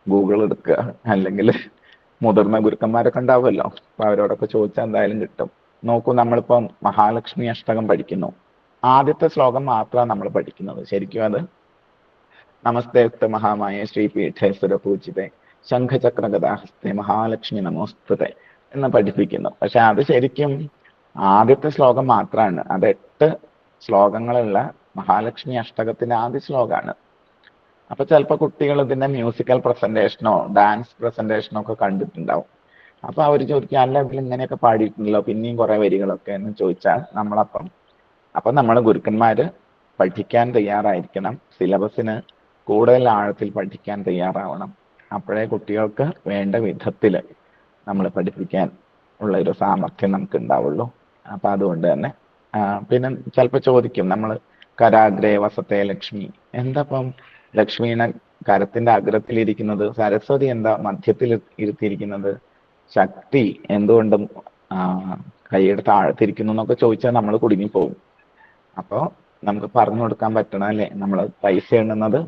ഗൂഗിൾ എടുക്കുക. അല്ലെങ്കിൽ മുതിർന്ന ഗുരുക്കന്മാരൊക്കെ ഉണ്ടാവുമല്ലോ, അപ്പൊ അവരോടൊക്കെ ചോദിച്ചാൽ എന്തായാലും കിട്ടും. നോക്കൂ, നമ്മളിപ്പം മഹാലക്ഷ്മി അഷ്ടകം പഠിക്കുന്നു. ആദ്യത്തെ ശ്ലോകം മാത്രമാണ് നമ്മൾ പഠിക്കുന്നത്. ശരിക്കും അത് നമസ്തേസ്ത മഹാമായ ശ്രീപീഠേശ്വര പൂജിതേ ശംഖചക്ര ഗദാഹസ്തേ മഹാലക്ഷ്മി നമോസ്തുതേ എന്ന് പഠിപ്പിക്കുന്നു. പക്ഷെ അത് ശരിക്കും ആദ്യത്തെ ശ്ലോകം മാത്രമാണ്. അത് 8 ശ്ലോകങ്ങളുള്ള മഹാലക്ഷ്മി അഷ്ടകത്തിന്റെ ആദ്യ ശ്ലോകമാണ്. അപ്പൊ ചിലപ്പോൾ കുട്ടികൾ ഇതിന്റെ മ്യൂസിക്കൽ പ്രസന്റേഷനോ ഡാൻസ് പ്രസന്റേഷനോ ഒക്കെ കണ്ടിട്ടുണ്ടാവും. അപ്പൊ അവർ ചോദിക്കും, അല്ല ഇതിൽ ഇങ്ങനെയൊക്കെ പാടിയിട്ടുണ്ടല്ലോ, പിന്നെയും കുറെ വരികളൊക്കെ എന്ന് ചോദിച്ചാൽ നമ്മൾ ഗുരുക്കന്മാര് പഠിക്കാൻ തയ്യാറായിരിക്കണം. സിലബസിന് കൂടുതൽ ആഴത്തിൽ പഠിക്കാൻ തയ്യാറാവണം. അപ്പോഴേ കുട്ടികൾക്ക് വേണ്ട വിധത്തിൽ നമ്മൾ പഠിപ്പിക്കാൻ ഉള്ള ഒരു സാമർഥ്യം നമുക്ക് ഉണ്ടാവുള്ളൂ. അപ്പൊ അതുകൊണ്ട് തന്നെ പിന്നെ ചിലപ്പോൾ ചോദിക്കും, നമ്മൾ കരാഗ്രേ വസത്തെ ലക്ഷ്മി, എന്താപ്പം ലക്ഷ്മീനെ കരത്തിന്റെ അഗ്രത്തിലിരിക്കുന്നത്, സരസ്വതി എന്താ മധ്യത്തിൽ ഇരുത്തിയിരിക്കുന്നത്, ശക്തി എന്തുകൊണ്ടും കൈയുടെ താഴത്തിരിക്കുന്നു എന്നൊക്കെ ചോദിച്ചാൽ നമ്മൾ കുടുങ്ങിപ്പോകും. അപ്പോൾ നമുക്ക് പറഞ്ഞു കൊടുക്കാൻ പറ്റണം അല്ലേ? നമ്മൾ പൈസ എണ്ണുന്നത്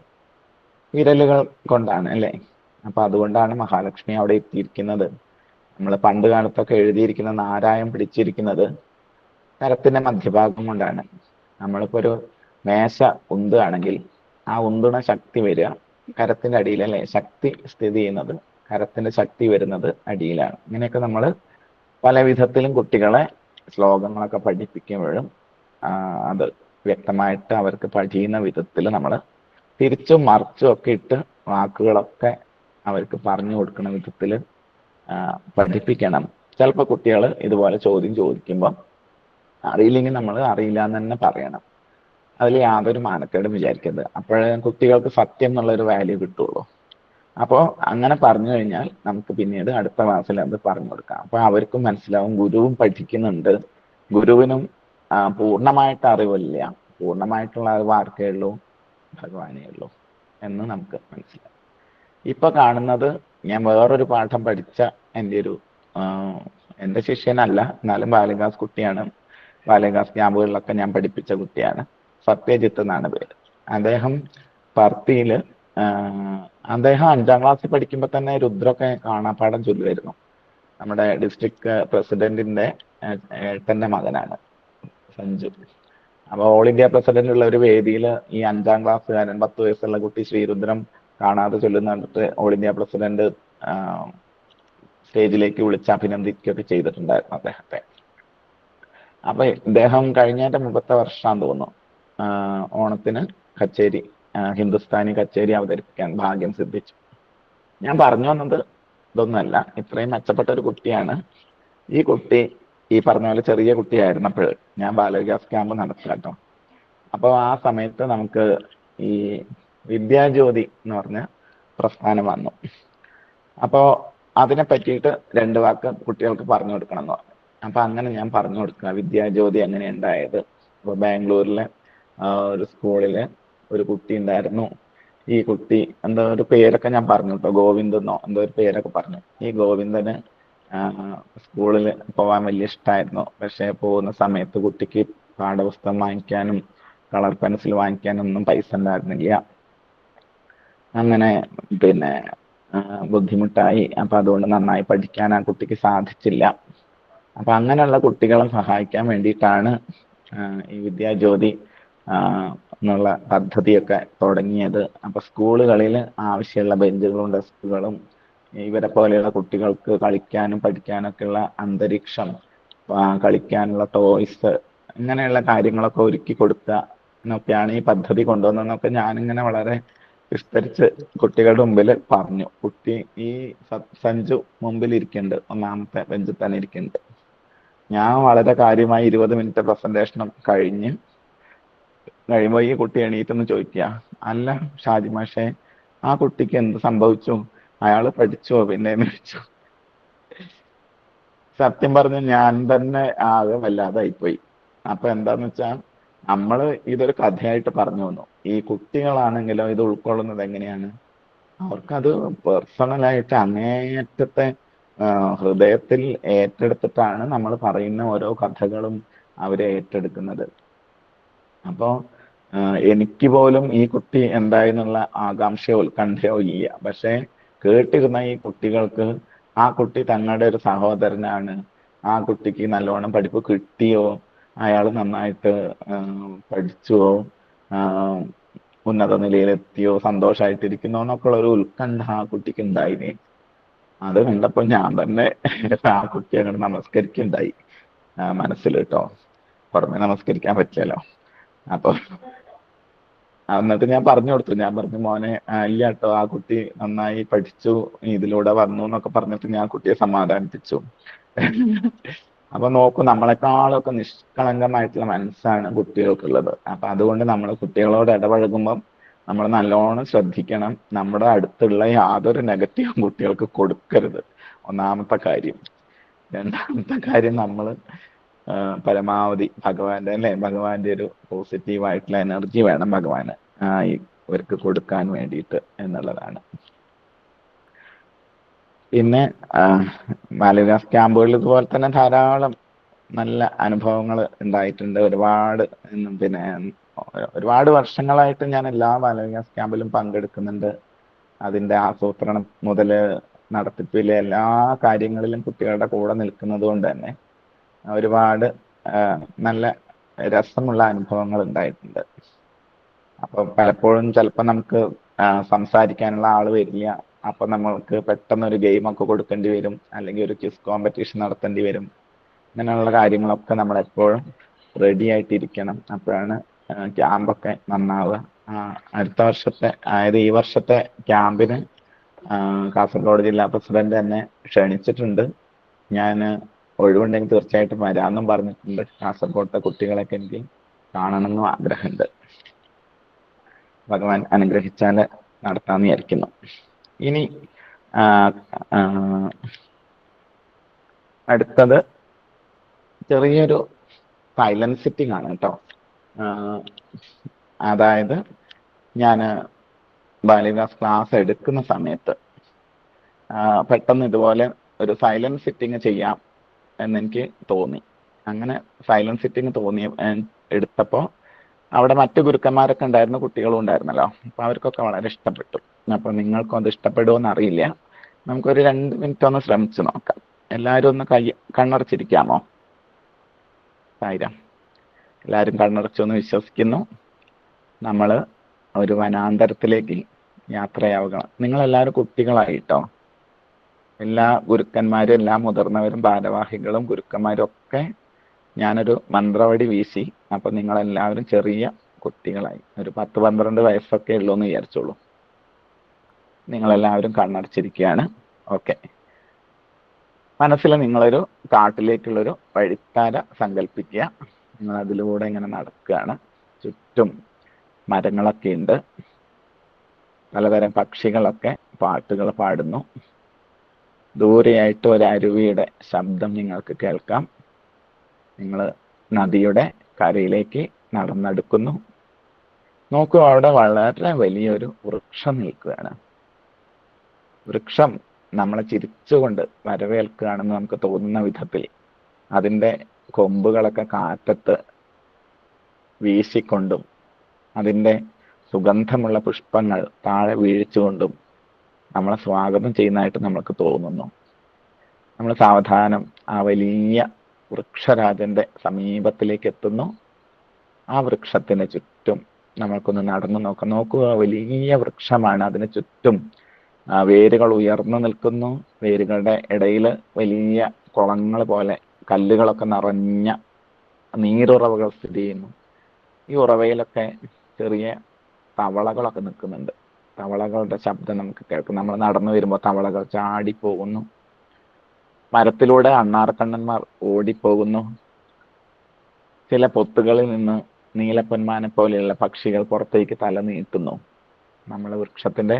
വിരലുകൾ കൊണ്ടാണ് അല്ലേ? അപ്പൊ അതുകൊണ്ടാണ് മഹാലക്ഷ്മി അവിടെ എത്തിയിരിക്കുന്നത്. നമ്മൾ പണ്ട് കാലത്തൊക്കെ എഴുതിയിരിക്കുന്ന നാരായം പിടിച്ചിരിക്കുന്നത് കരത്തിന്റെ മധ്യഭാഗം കൊണ്ടാണ്. നമ്മളിപ്പോ ഒരു മേശ ഉന്തുകയാണെങ്കിൽ ആ ഉന്തുണ ശക്തി വരിക കരത്തിന്റെ അടിയിൽ അല്ലേ? ശക്തി സ്ഥിതി ചെയ്യുന്നത്, കരത്തിന്റെ ശക്തി വരുന്നത് അടിയിലാണ്. ഇങ്ങനെയൊക്കെ നമ്മൾ പല വിധത്തിലും കുട്ടികളെ ശ്ലോകങ്ങളൊക്കെ പഠിപ്പിക്കുമ്പോഴും അത് വ്യക്തമായിട്ട് അവർക്ക് പഠിക്കുന്ന വിധത്തിൽ നമ്മൾ തിരിച്ചും മറിച്ചും ഒക്കെ ഇട്ട് വാക്കുകളൊക്കെ അവർക്ക് പറഞ്ഞു കൊടുക്കുന്ന വിധത്തിൽ പഠിപ്പിക്കണം. ചിലപ്പോൾ കുട്ടികൾ ഇതുപോലെ ചോദ്യം ചോദിക്കുമ്പോൾ അറിയില്ലെങ്കിൽ നമ്മൾ അറിയില്ല എന്ന് തന്നെ പറയണം. അതിൽ യാതൊരു മാനക്കേടും വിചാരിക്കരുത്. അപ്പോഴേ കുട്ടികൾക്ക് സത്യം എന്നുള്ളൊരു വാല്യൂ കിട്ടുള്ളൂ. അപ്പോൾ അങ്ങനെ പറഞ്ഞു കഴിഞ്ഞാൽ നമുക്ക് പിന്നീട് അടുത്ത ക്ലാസ്സിൽ അത് പറഞ്ഞു കൊടുക്കാം. അപ്പൊ അവർക്കും മനസ്സിലാവും ഗുരുവും പഠിക്കുന്നുണ്ട്, ഗുരുവിനും പൂർണ്ണമായിട്ട് അറിവില്ല, പൂർണ്ണമായിട്ടുള്ള അറിവ് ആർക്കേ ഉള്ളൂ? ഭഗവാനേ ഉള്ളൂ എന്ന് നമുക്ക് മനസ്സിലാവും. ഇപ്പൊ കാണുന്നത് ഞാൻ വേറൊരു പാഠം പഠിച്ച എൻ്റെ ശിഷ്യനല്ല, എന്നാലും ബാലികാസ് കുട്ടിയാണ്. ബാലികാസ് ക്യാമ്പുകളിലൊക്കെ ഞാൻ പഠിപ്പിച്ച കുട്ടിയാണ്. സത്യജിത്ത് എന്നാണ് പേര്. അദ്ദേഹം പർത്തിയില് അദ്ദേഹം 5ാം ക്ലാസ്സിൽ പഠിക്കുമ്പോൾ തന്നെ രുദ്രൊക്കെ കാണാപ്പാഠം ചൊല്ലുമായിരുന്നു. നമ്മുടെ ഡിസ്ട്രിക്ട് പ്രസിഡന്റിന്റെ ഏട്ടന്റെ മകനാണ് സഞ്ജു. അപ്പൊ ഓൾ ഇന്ത്യ പ്രസിഡന്റ് ഉള്ള ഒരു വേദിയിൽ ഈ 5ാം ക്ലാസ്സുകാരൻ 10 വയസ്സുള്ള കുട്ടി ശ്രീരുദ്രം കാണാതെ ചൊല്ലുന്ന കണ്ടിട്ട് ഓൾ ഇന്ത്യ പ്രസിഡന്റ് സ്റ്റേജിലേക്ക് വിളിച്ച് അഭിനന്ദിക്കുകയൊക്കെ ചെയ്തിട്ടുണ്ടായിരുന്നു അദ്ദേഹത്തെ. അപ്പൊ ഇദ്ദേഹം കഴിഞ്ഞതിന്റെ മുമ്പത്തെ വർഷമാണെന്ന് തോന്നുന്നു ഓണത്തിന് കച്ചേരി, ഹിന്ദുസ്ഥാനി കച്ചേരി അവതരിപ്പിക്കാൻ ഭാഗ്യം സിദ്ധിച്ചു. ഞാൻ പറഞ്ഞു വന്നത് ഇതൊന്നുമല്ല, ഇത്രയും മെച്ചപ്പെട്ട ഒരു കുട്ടിയാണ് ഈ കുട്ടി. ഈ പറഞ്ഞ പോലെ ചെറിയ കുട്ടിയായിരുന്നപ്പോൾ ഞാൻ ബാലവികാസ് ക്യാമ്പ് നടത്തി കേട്ടോ. അപ്പോൾ ആ സമയത്ത് നമുക്ക് ഈ വിദ്യാജ്യോതി എന്ന് പറഞ്ഞ പ്രസ്ഥാനം വന്നു. അപ്പോൾ അതിനെ പറ്റിയിട്ട് 2 വാക്ക് കുട്ടികൾക്ക് പറഞ്ഞു കൊടുക്കണം എന്ന് പറഞ്ഞു. അപ്പൊ അങ്ങനെ ഞാൻ പറഞ്ഞു കൊടുക്കുക വിദ്യാജ്യോതി എങ്ങനെ ഉണ്ടായത്. അപ്പൊ ബാംഗ്ലൂരിലെ ഒരു സ്കൂളില് ഒരു കുട്ടി ഉണ്ടായിരുന്നു. ഈ കുട്ടി എന്തോ ഒരു പേരൊക്കെ ഞാൻ പറഞ്ഞു കേട്ടോ, ഗോവിന്ദനോ എന്തോ ഒരു പേരൊക്കെ പറഞ്ഞു. ഈ ഗോവിന്ദന് സ്കൂളിൽ പോവാൻ വലിയ ഇഷ്ടമായിരുന്നു. പക്ഷെ പോകുന്ന സമയത്ത് കുട്ടിക്ക് പാഠപുസ്തകം വാങ്ങിക്കാനും കളർ പെൻസിൽ വാങ്ങിക്കാനും ഒന്നും പൈസ ഉണ്ടായിരുന്നില്ല. അങ്ങനെ പിന്നെ ബുദ്ധിമുട്ടായി. അപ്പൊ അതുകൊണ്ട് നന്നായി പഠിക്കാൻ ആ കുട്ടിക്ക് സാധിച്ചില്ല. അപ്പൊ അങ്ങനെയുള്ള കുട്ടികളെ സഹായിക്കാൻ വേണ്ടിയിട്ടാണ് ഈ വിദ്യാജ്യോതി എന്നുള്ള പദ്ധതിയൊക്കെ തുടങ്ങിയത്. അപ്പൊ സ്കൂളുകളിൽ ആവശ്യമുള്ള ബെഞ്ചുകളും ഡെസ്കുകളും ഇവരെ പോലെയുള്ള കുട്ടികൾക്ക് കളിക്കാനും പഠിക്കാനൊക്കെയുള്ള അന്തരീക്ഷം, കളിക്കാനുള്ള ടോയ്സ്, ഇങ്ങനെയുള്ള കാര്യങ്ങളൊക്കെ ഒരുക്കി കൊടുക്കുക എന്നൊക്കെയാണ് ഈ പദ്ധതി കൊണ്ടുവന്നതെന്നൊക്കെ ഞാനിങ്ങനെ വളരെ വിസ്തരിച്ച് കുട്ടികളുടെ മുമ്പിൽ പറഞ്ഞു. കുട്ടി ഈ സഞ്ജു മുമ്പിൽ ഇരിക്കുന്നുണ്ട്, ഒന്നാമത്തെ ബെഞ്ചിൽ തന്നെ ഇരിക്കുന്നുണ്ട്. ഞാൻ വളരെ കാര്യമായി 20 മിനിറ്റ് പ്രസന്റേഷനും കഴിയുമ്പോൾ ഈ കുട്ടി എണീറ്റെന്ന് ചോദിക്കുക, അല്ല ഷാജി മാഷെ, ആ കുട്ടിക്ക് എന്ത് സംഭവിച്ചു? അയാള് പഠിച്ചോ പിന്നെ എന്ന് ചോദിച്ചു. സത്യം പറഞ്ഞ ഞാൻ തന്നെ ആകെ വല്ലാതായിപ്പോയി. അപ്പൊ എന്താന്ന് വെച്ചാൽ നമ്മള് ഇതൊരു കഥയായിട്ട് പറഞ്ഞു വന്നു. ഈ കുട്ടികളാണെങ്കിലോ ഇത് ഉൾക്കൊള്ളുന്നത് എങ്ങനെയാണ്? അവർക്കത് പേഴ്സണലായിട്ട് അങ്ങേയറ്റത്തെ ഹൃദയത്തിൽ ഏറ്റെടുത്തിട്ടാണ് നമ്മൾ പറയുന്ന ഓരോ കഥകളും അവരെ ഏറ്റെടുക്കുന്നത്. അപ്പോ എനിക്ക് പോലും ഈ കുട്ടി എന്തായെന്നുള്ള ആകാംക്ഷയോ ഉത്കണ്ഠയോ ഇല്ല. പക്ഷെ കേട്ടിരുന്ന ഈ കുട്ടികൾക്ക് ആ കുട്ടി തങ്ങളുടെ ഒരു സഹോദരനാണ്, ആ കുട്ടിക്ക് നല്ലോണം പഠിപ്പ് കിട്ടിയോ, അയാൾ നന്നായിട്ട് പഠിച്ചുവോ, ഉന്നത നിലയിലെത്തിയോ, സന്തോഷമായിട്ടിരിക്കുന്നോ എന്നൊക്കെയുള്ള ഒരു ഉത്കണ്ഠ ആ കുട്ടിക്ക് ഉണ്ടായിന്. അത് കണ്ടപ്പോൾ ഞാൻ തന്നെ ആ കുട്ടി അങ്ങനെ നമസ്കരിക്കുണ്ടായി മനസ്സിൽ കേട്ടോ. പുറമെ നമസ്കരിക്കാൻ പറ്റില്ലല്ലോ. അപ്പൊ എന്നിട്ട് ഞാൻ പറഞ്ഞു കൊടുത്തു. ഞാൻ പറഞ്ഞു, മോനെ ഇല്ല കേട്ടോ, ആ കുട്ടി നന്നായി പഠിച്ചു, ഇതിലൂടെ വന്നു എന്നൊക്കെ പറഞ്ഞിട്ട് ഞാൻ കുട്ടിയെ സമാധാനിപ്പിച്ചു. അപ്പൊ നോക്കൂ, നമ്മളെക്കാളൊക്കെ നിഷ്കളങ്കമായിട്ടുള്ള മനസ്സാണ് കുട്ടികൾക്കുള്ളത്. അപ്പൊ അതുകൊണ്ട് നമ്മൾ കുട്ടികളോട് ഇടപഴകുമ്പം നമ്മൾ നല്ലോണം ശ്രദ്ധിക്കണം. നമ്മുടെ അടുത്തുള്ള യാതൊരു നെഗറ്റീവും കുട്ടികൾക്ക് കൊടുക്കരുത്, ഒന്നാമത്തെ കാര്യം. രണ്ടാമത്തെ കാര്യം, നമ്മൾ പരമാവധി ഭഗവാന്റെ ഒരു പോസിറ്റീവായിട്ടുള്ള എനർജി വേണം ഭഗവാന് ഇവർക്ക് കൊടുക്കാൻ വേണ്ടിയിട്ട് എന്നുള്ളതാണ്. പിന്നെ ബാലവികാസ് ക്യാമ്പുകളിൽ ഇതുപോലെ തന്നെ ധാരാളം നല്ല അനുഭവങ്ങൾ ഉണ്ടായിട്ടുണ്ട്. ഒരുപാട് വർഷങ്ങളായിട്ട് ഞാൻ എല്ലാ ബാലവികാസ് ക്യാമ്പിലും പങ്കെടുക്കുന്നുണ്ട്. അതിന്റെ ആസൂത്രണം മുതൽ നടത്തിപ്പിലെ എല്ലാ കാര്യങ്ങളിലും കുട്ടികളുടെ കൂടെ നിൽക്കുന്നത് കൊണ്ട് തന്നെ ഒരുപാട് നല്ല രസമുള്ള അനുഭവങ്ങൾ ഉണ്ടായിട്ടുണ്ട്. അപ്പൊ പലപ്പോഴും ചിലപ്പോൾ നമുക്ക് സംസാരിക്കാനുള്ള ആള് വരില്ല. അപ്പൊ നമ്മൾക്ക് പെട്ടെന്ന് ഒരു ഗെയിമൊക്കെ കൊടുക്കേണ്ടി വരും, അല്ലെങ്കിൽ ഒരു ക്വിസ് കോമ്പറ്റീഷൻ നടത്തേണ്ടി വരും. ഇങ്ങനെയുള്ള കാര്യങ്ങളൊക്കെ നമ്മൾ എപ്പോഴും റെഡി ആയിട്ടിരിക്കണം. അപ്പോഴാണ് ക്യാമ്പൊക്കെ നന്നാവുക. അടുത്ത വർഷത്തെ, അതായത് ഈ വർഷത്തെ ക്യാമ്പിന് കാസർഗോഡ് ജില്ലാ പ്രസിഡന്റ് എന്നെ ക്ഷണിച്ചിട്ടുണ്ട്. ഞാൻ ഒഴിവുണ്ടെങ്കിൽ തീർച്ചയായിട്ടും വരാമെന്നും പറഞ്ഞിട്ടുണ്ട്. കാസർഗോഡത്തെ കുട്ടികളൊക്കെ എനിക്ക് കാണണമെന്നും ആഗ്രഹമുണ്ട്. ഭഗവാൻ അനുഗ്രഹിച്ചാൽ നടത്താമെന്ന് വിചാരിക്കുന്നു. ഇനി അടുത്തത് ചെറിയൊരു സൈലന്റ് സിറ്റിംഗ് ആണ് കേട്ടോ. അതായത് ഞാൻ ബാലവികാസ് ക്ലാസ് എടുക്കുന്ന സമയത്ത് പെട്ടെന്ന് ഇതുപോലെ ഒരു സൈലന്റ് സിറ്റിംഗ് ചെയ്യാം എന്നെനിക്ക് തോന്നി. അങ്ങനെ സൈലന്റ് സിറ്റിംഗ് എടുത്തപ്പോൾ അവിടെ മറ്റു ഗുരുക്കന്മാരൊക്കെ ഉണ്ടായിരുന്നു, കുട്ടികളും ഉണ്ടായിരുന്നല്ലോ. അപ്പൊ അവർക്കൊക്കെ വളരെ ഇഷ്ടപ്പെട്ടു. അപ്പൊ നിങ്ങൾക്കും അത് ഇഷ്ടപ്പെടുമോന്ന് അറിയില്ല. നമുക്കൊരു 2 മിനിറ്റ് ഒന്ന് ശ്രമിച്ചു നോക്കാം. എല്ലാവരും ഒന്ന് കണ്ണടച്ചിരിക്കാമോ? സായിരാം, എല്ലാവരും കണ്ണടച്ചൊന്ന് വിശ്വസിക്കുന്നു. നമ്മൾ ഒരു വനാന്തരത്തിലേക്ക് യാത്രയാവുകയാണ്. നിങ്ങളെല്ലാവരും കുട്ടികളായിട്ടോ. എല്ലാ ഗുരുക്കന്മാരും, എല്ലാ മുതിർന്നവരും, ഭാരവാഹികളും ഗുരുക്കന്മാരും ഒക്കെ ഞാനൊരു മന്ത്രവടി വീശി. അപ്പൊ നിങ്ങളെല്ലാവരും ചെറിയ കുട്ടികളായി, ഒരു 10-12 വയസ്സൊക്കെ ഉള്ളൂ എന്ന് വിചാരിച്ചോളൂ. നിങ്ങളെല്ലാവരും കണ്ണടച്ചിരിക്കുകയാണ്. ഓക്കെ. മനസ്സിൽ നിങ്ങളൊരു കാട്ടിലേക്കുള്ളൊരു വഴിത്താര സങ്കല്പിക്കുക. നിങ്ങൾ അതിലൂടെ ഇങ്ങനെ നടക്കുകയാണ്. ചുറ്റും മരങ്ങളൊക്കെ ഉണ്ട്. പലതരം പക്ഷികളൊക്കെ പാട്ടുകൾ പാടുന്നു. ദൂരെയായിട്ട് ഒരു അരുവിയുടെ ശബ്ദം നിങ്ങൾക്ക് കേൾക്കാം. നിങ്ങൾ നദിയുടെ കരയിലേക്ക് നടന്നെടുക്കുന്നു. നോക്കൂ, അവിടെ വളരെ വലിയൊരു വൃക്ഷം നിൽക്കുകയാണ്. വൃക്ഷം നമ്മളെ ചിരിച്ചുകൊണ്ട് വരവേൽക്കുകയാണെന്ന് നമുക്ക് തോന്നുന്ന വിധത്തിൽ അതിൻ്റെ കൊമ്പുകളൊക്കെ കാറ്റത്ത് വീശിക്കൊണ്ടും അതിൻ്റെ സുഗന്ധമുള്ള പുഷ്പങ്ങൾ താഴെ വീഴിച്ചുകൊണ്ടും നമ്മളെ സ്വാഗതം ചെയ്യുന്നതായിട്ട് നമുക്ക് തോന്നുന്നു. നമ്മൾ സാവധാനം ആ വലിയ വൃക്ഷരാജന്റെ സമീപത്തിലേക്ക് എത്തുന്നു. ആ വൃക്ഷത്തിന് ചുറ്റും നമ്മൾക്കൊന്ന് നടന്നു നോക്കാം. നോക്കുക, വലിയ വൃക്ഷമാണ്. അതിന് ചുറ്റും വേരുകൾ ഉയർന്നു നിൽക്കുന്നു. വേരുകളുടെ ഇടയിൽ വലിയ കുളങ്ങൾ പോലെ കല്ലുകളൊക്കെ നിറഞ്ഞ നീരുറവകൾ സ്ഥിതി ചെയ്യുന്നു. ഈ ഉറവയിലൊക്കെ ചെറിയ തവളകളൊക്കെ നിൽക്കുന്നുണ്ട്. തവളകളുടെ ശബ്ദം നമുക്ക് കേൾക്കും. നമ്മൾ നടന്നു വരുമ്പോൾ തവളകൾ ചാടിപ്പോകുന്നു. മരത്തിലൂടെ അണ്ണാർക്കണ്ണന്മാർ ഓടിപ്പോകുന്നു. ചില പൊത്തുകളിൽ നിന്ന് നീലപ്പൊന്മാനെ പോലെയുള്ള പക്ഷികൾ പുറത്തേക്ക് തല നീട്ടുന്നു. നമ്മൾ വൃക്ഷത്തിന്റെ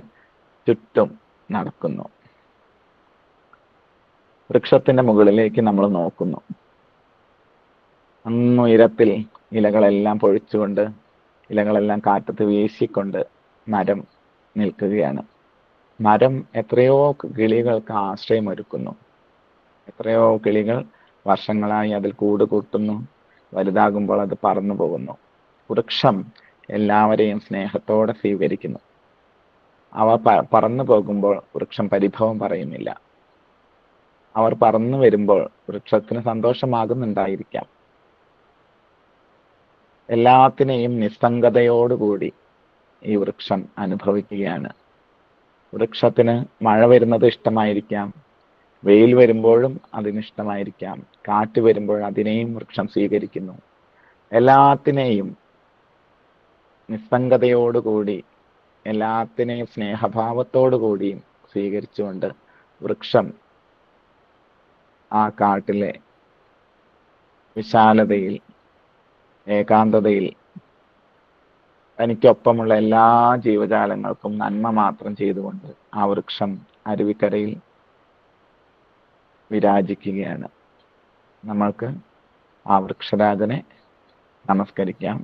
ചുറ്റും നടക്കുന്നു. വൃക്ഷത്തിന്റെ മുകളിലേക്ക് നമ്മൾ നോക്കുന്നു. ഉയരത്തിൽ ഇലകളെല്ലാം പൊഴിച്ചുകൊണ്ട്, ഇലകളെല്ലാം കാറ്റത്ത് വീശിക്കൊണ്ട് മരം നിൽക്കുകയാണ്. മരം എത്രയോ കിളികൾക്ക് ആശ്രയമൊരുക്കുന്നു. എത്രയോ കിളികൾ വർഷങ്ങളായി അതിൽ കൂട് കൂട്ടുന്നു. വലുതാകുമ്പോൾ അത് പറന്നു പോകുന്നു. വൃക്ഷം എല്ലാവരെയും സ്നേഹത്തോടെ സ്വീകരിക്കുന്നു. അവ പറന്നു പോകുമ്പോൾ വൃക്ഷം പരിഭവം പറയുന്നില്ല. അവർ പറന്നു വരുമ്പോൾ വൃക്ഷത്തിന് സന്തോഷമാകുന്നുണ്ടായിരിക്കാം. എല്ലാത്തിനെയും നിസ്സംഗതയോടുകൂടി ഈ വൃക്ഷം അനുഭവിക്കുകയാണ്. വൃക്ഷത്തിന് മഴ വരുന്നത് ഇഷ്ടമായിരിക്കാം, വെയിൽ വരുമ്പോഴും അതിനിഷ്ടമായിരിക്കാം, കാറ്റ് വരുമ്പോൾ അതിനെയും വൃക്ഷം സ്വീകരിക്കുന്നു. എല്ലാത്തിനെയും നിസ്സംഗതയോടുകൂടി, എല്ലാത്തിനെയും സ്നേഹഭാവത്തോടുകൂടിയും സ്വീകരിച്ചുകൊണ്ട് വൃക്ഷം ആ കാട്ടിലെ വിശാലതയിൽ, ഏകാന്തതയിൽ തനിക്കൊപ്പമുള്ള എല്ലാ ജീവജാലങ്ങൾക്കും നന്മ മാത്രം ചെയ്തുകൊണ്ട് ആ വൃക്ഷം അരുവിക്കരയിൽ വിരാജിക്കുകയാണ്. നമ്മൾക്ക് ആ വൃക്ഷരാജനെ നമസ്കരിക്കാം.